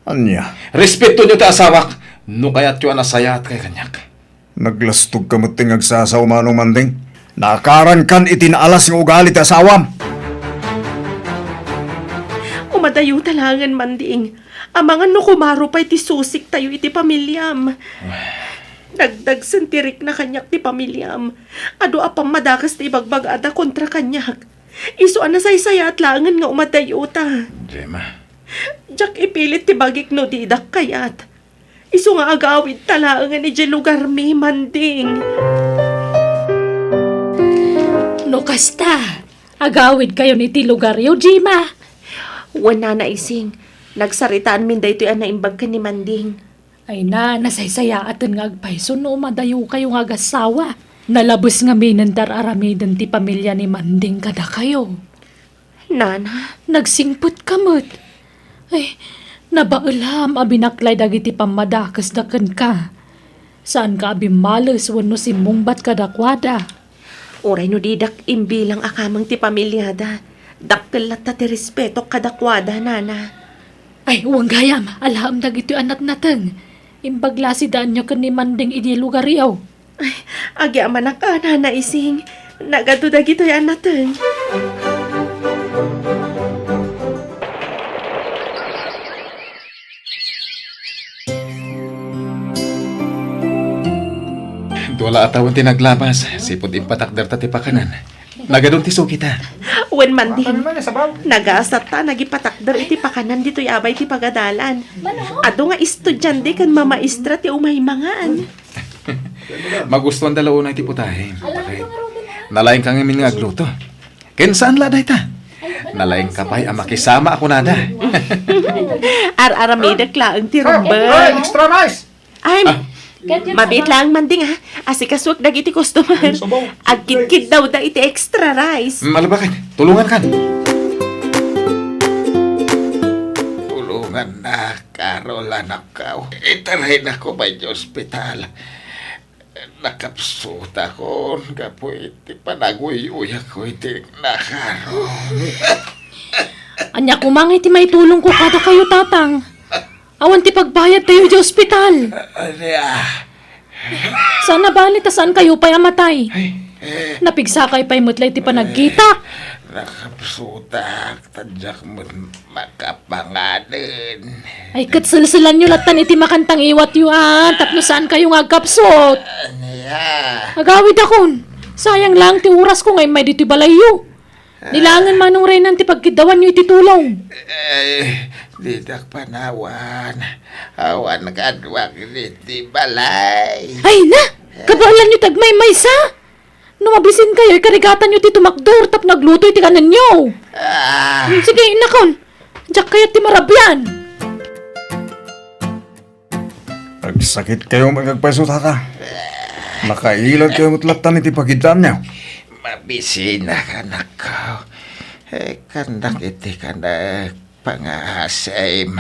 anya. Respeto nyo ti asawak, no kaya't yung anasayat kay kanyak. Naglastog ka mo't tingagsasaw Manong Manding. Nakaran kan itinaalas yung ugali ti asawam. Umadayo talangan Manding. Amangan no kumaro pa iti susik tayo iti pamilyam. Dagdag sentirik na kanyak ti pamilyam. Ado apang madakas ti ibagbagada kontra kanyak. Iso anasaysaya at langan nga umadayo ta. Gemma. Jak ipilit ti bagik no didak kayat. Iso nga agawid talangan ni lugar mi Manding. No kasta. Agawid kayo ni ti lugar yo, Jima. Wala na ising. Nagsaritaan min daytoy ang naimbag ka ni Manding. Ay na, nasaysaya atan nga agpayso no madayo kayo nga agasawa. Nalabos nga minantar aramidan ti pamilya ni Manding kada kayo. Nana, Nagsingput kamot. Ay, nabaulam abinaklay dagiti pamadakas daken ka. Saan ka abimalas wano si mungbat kadakwada. oray no didak imbilang akamang ti pamilyada. Dakkel latta ti respeto kadakwada, nana. Ay, uwang gayam, alaham dagiti anak nateng. Imbaglasidaan nyo kan ni Manding idi lugar yaw. Ay, agi amanak ka, nana ising. Nagaduda gito yan natin. Wala atawon ti naglamas. Sipod impatakder ta ti pakanan. Nagadun ti kita. Wen Manding, nagaasat ta, nagipatakder iti pakanan dito abay ti pagadalan. Ado nga estudyante kan mamaestra ti umahimangaan. Magustuhan dalaw na ti putahe. Nalaing kang imin nga agluto. Ken saan laday ta? Nalaing kapay ang makisama ako nada. Ar-aramida klaang ti rumba. Extra rice! Ay, mabit lang Manding ha. Asikaswag dagiti customer. Agkit-kit daw da iti extra rice. Malabakit, tulungan kan. Tulungan na, Carol, anak ka. Itaray na ko ba yung ospital? Nakapsut ako. Kapoy, iti panaguy-uya ko iti nakaroon. Anya kumang iti may tulong ko kada kayo tatang. Awan ti pagbayad tayo di ospital. Sana bali ta saan kayo pa'y amatay? Napigsakay pa'y mutlay ti panagkita. Nakapsutak, tadyak mo makapangalan. Ay katsilsilan nyo latan iti makantang iwat yu tapno saan kayo nga agkapsot. Agawid akon. Sayang lang ti oras ko ngayon may dito balayo. Nilangan manong renan ti pagkidawan nyo iti tulong. Didak panawan. Awan kadwag di balay. Ay na! Kabalan nyo tagmay maysa! Numabisin kayo, karigatan nyo ti tumakdur tap nagluto iti kanan nyo. Sige, inakon. Diyak kaya ti marabyan. Nagsakit kayo magagpaiso, tata. Nakailag kayo mutlatan iti pagitan niyo. Mabisin na kanak ko. Kandak iti kanak pangasim.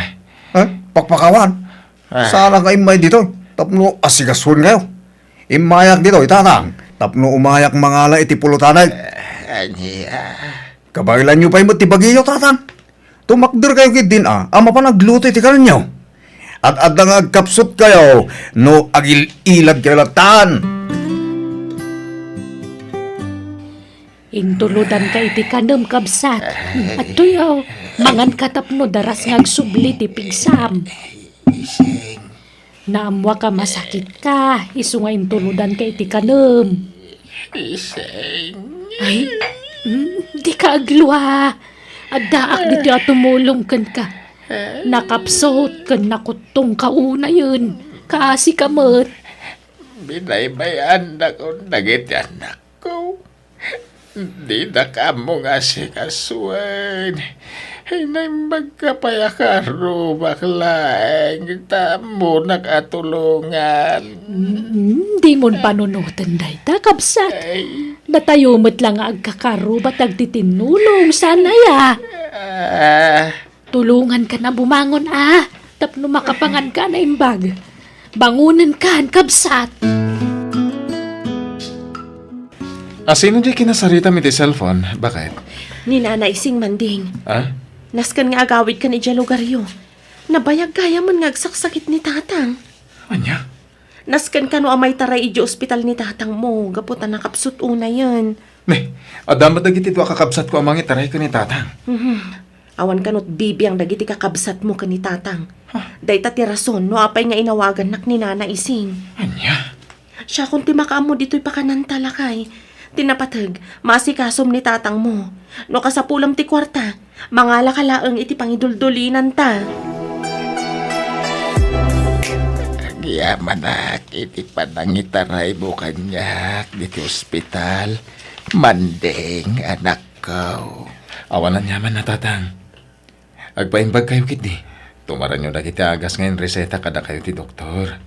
Pakpakawan. Saan kayo may dito? Tapno asigasun kayo. Imayak dito, itatang. Tapno umayak mangala iti pulutanay. Anya. Kabailan nyo pa yung matibagiyo, tatang. Tumakdir kayo kit din, ama pa nagluto iti kanan nyo. At adang agkapsot kayo, no agil ilag kayo latan. Intuludan ka iti kanam kabsat. At tuyaw, mangan katapno daras ngagsubli ti pigsam. Naamwa ka masakit ka, iso nga intuludan ka iti kanam. Ay, di ka agluha. Addaak dito at tumulong kan ka. Nakapsot kan nakutong kauna yun. Kaasi kamot. Binaybayan na ko nagiti anak ko. Di na ka mo nga si kasuan. Hinay magkapayakaro baklaeng. Tamo nakatulungan. Di mo panunutan day ta, kabsat. Natayumot lang nga agkakaro ba't agtitinulong sana ya. Tulungan ka na bumangon tapno makapangan ka na imbag. Bangunan ka, kabsat. Sino di kinasarita mi ti cellphone? Bakit? Ni Nana Ising Manding. Naskan nga agawid ka ni Jalugaryo. Nabayag kaya man ngagsaksakit ni tatang. Anya? Naskan ka no amay taray iji ospital ni tatang mo. Gaputan nakapsut una yan. Adamat dagiti dua kakabsat ko amang itaray ko ni tatang. Awan ka no't bibi ang dagiti kakabsat mo ka ni tatang. Dayta ti rason no apay nga inawagan nak ni Nana Ising. Anya? Siya kung ti makaamo dito'y pakanan talakay. Tinapatag, masikasom ni tatang mo. No kasapulam ti kwarta, mangala kalaang iti pangiduldulinan ta. Yaman na iti panangitaray mo kanyak diti ospital. Manding, anak ko. Awalan yaman na tatang. Agpaimbag kayo kit di. Tumaran nyo na kita agas ngayon reseta kada kayo ti doktor.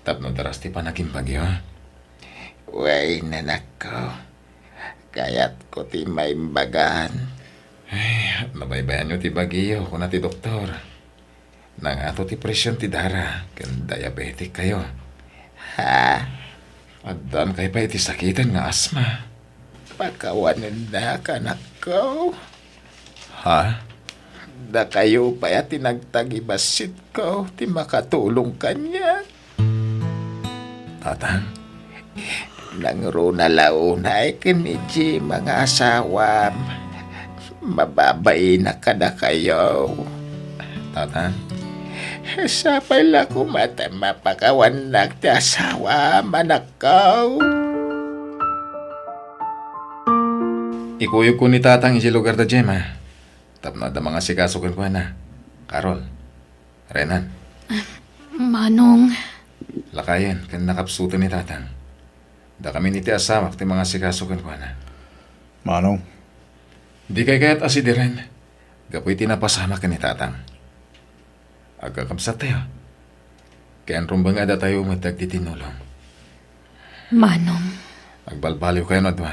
Tapno daras ti panakim bagyo. Way nanak ko. Kaya't ko ti maimbagan. Nabaybayan nyo ti bagyo kung na ti doktor. Nangato ti presyon ti dara. Kan diabetic kayo. Ha? Addan kayo pa iti sakitan nga asma. Pakawanan na kanak ko. Ha? Da kayo pa ya tinagtagibasit ko. Ti makatulong kanya. Tatang? Nangro na launay kiniji mga asawam. Mababay na kada kayo. Tatang? Sapay la ko mata mapakawan na ti asawa manak ko. Ikuyog ko ni tatang isi lugar da Gemma. Tapno da mga sikasukan ko na. Carol. Renan. Manong, Lakayan, kan nakapsuto ni tatang. Da kami ni ti asamak ti mga sikasukan ko na. Manong, Di kay kaya't asidiren. Gapoy tinapasama ka ni tatang. Agkakamsat tayo. Kayan rumbang ada tayo matag titinulong. Manong, Agbalbaliw kayo na dwa.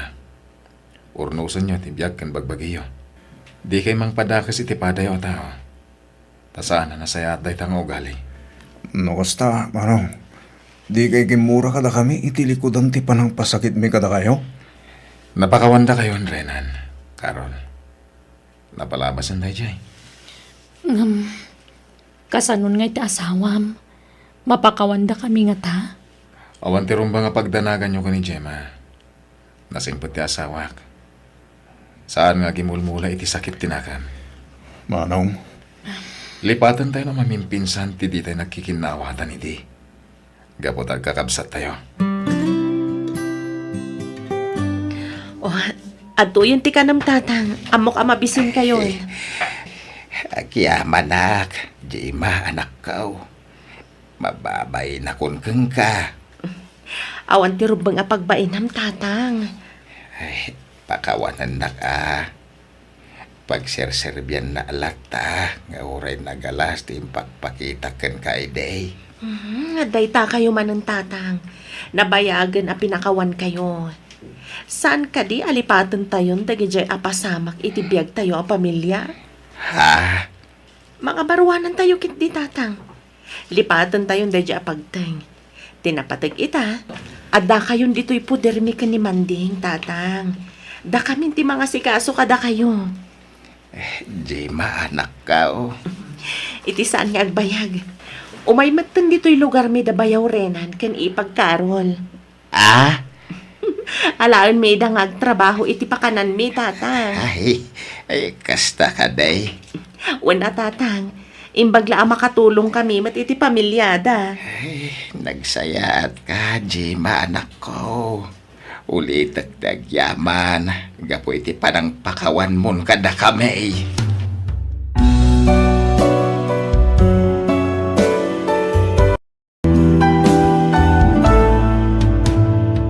Urnusan nyo tibiyag kan bagbagiyo. Di kay mang padakas iti padayo tao. Tasaan na nasayat day tang ugali. no kasta, Manong. Di kay kimura kada kami, itilikodan ti panang pasakit mi kada kayo. Napakawanda kayo, Renan. Carol. Napalabasan tayo jay. kasanon nga iti asawam. Mapakawanda kami nga ta. Awan ti rumba nga pagdanagan nyo ka ni Gemma. Nasimpot ti asawak. Saan nga gimulmula iti sakit tinakam. Manong, Lipatan tayo na mamimpinsan ti di tayo nagkikinawatan iti. Gapot agkakabsat tayo. Oh, atuyin ti kanam tatang. Amok amabisin kayo eh. Agyaman Jima anak ko. Mababay na kun keng ka. Awan ti rubang apagbainam tatang. Ay, pakawanan na ka. Pagserserbian na alakta, nga oray nagalas ti pagpakita ken kay day. Dayta kayo man ng tatang. Nabayagan a pinakawan kayo. Saan ka di alipatan tayon dagijay apasamak itibiyag tayo a pamilya? Ha? Mga baruanan tayo kit di tatang. Lipatan tayon dagijay apagteng. Tinapatag ita. Adda kayon dito'y pudermi ka ni Manding, tatang. Da kami ti mga sikaso kada kayo. Jima anak ko. Iti saan nga agbayag. Umay matan dito'y lugar mi da bayaw renan ken ipagkarol. Ah? Alaon may da nga agtrabaho iti pakanan mi, tatang. Ay, kasta ka day. Wala, tatang. Imbagla ang makatulong kami mat iti pamilyada. Ay, nagsayat ka, Jima anak ko. Ulit at nagyaman. Gapo iti panang pakawan mon kada kami.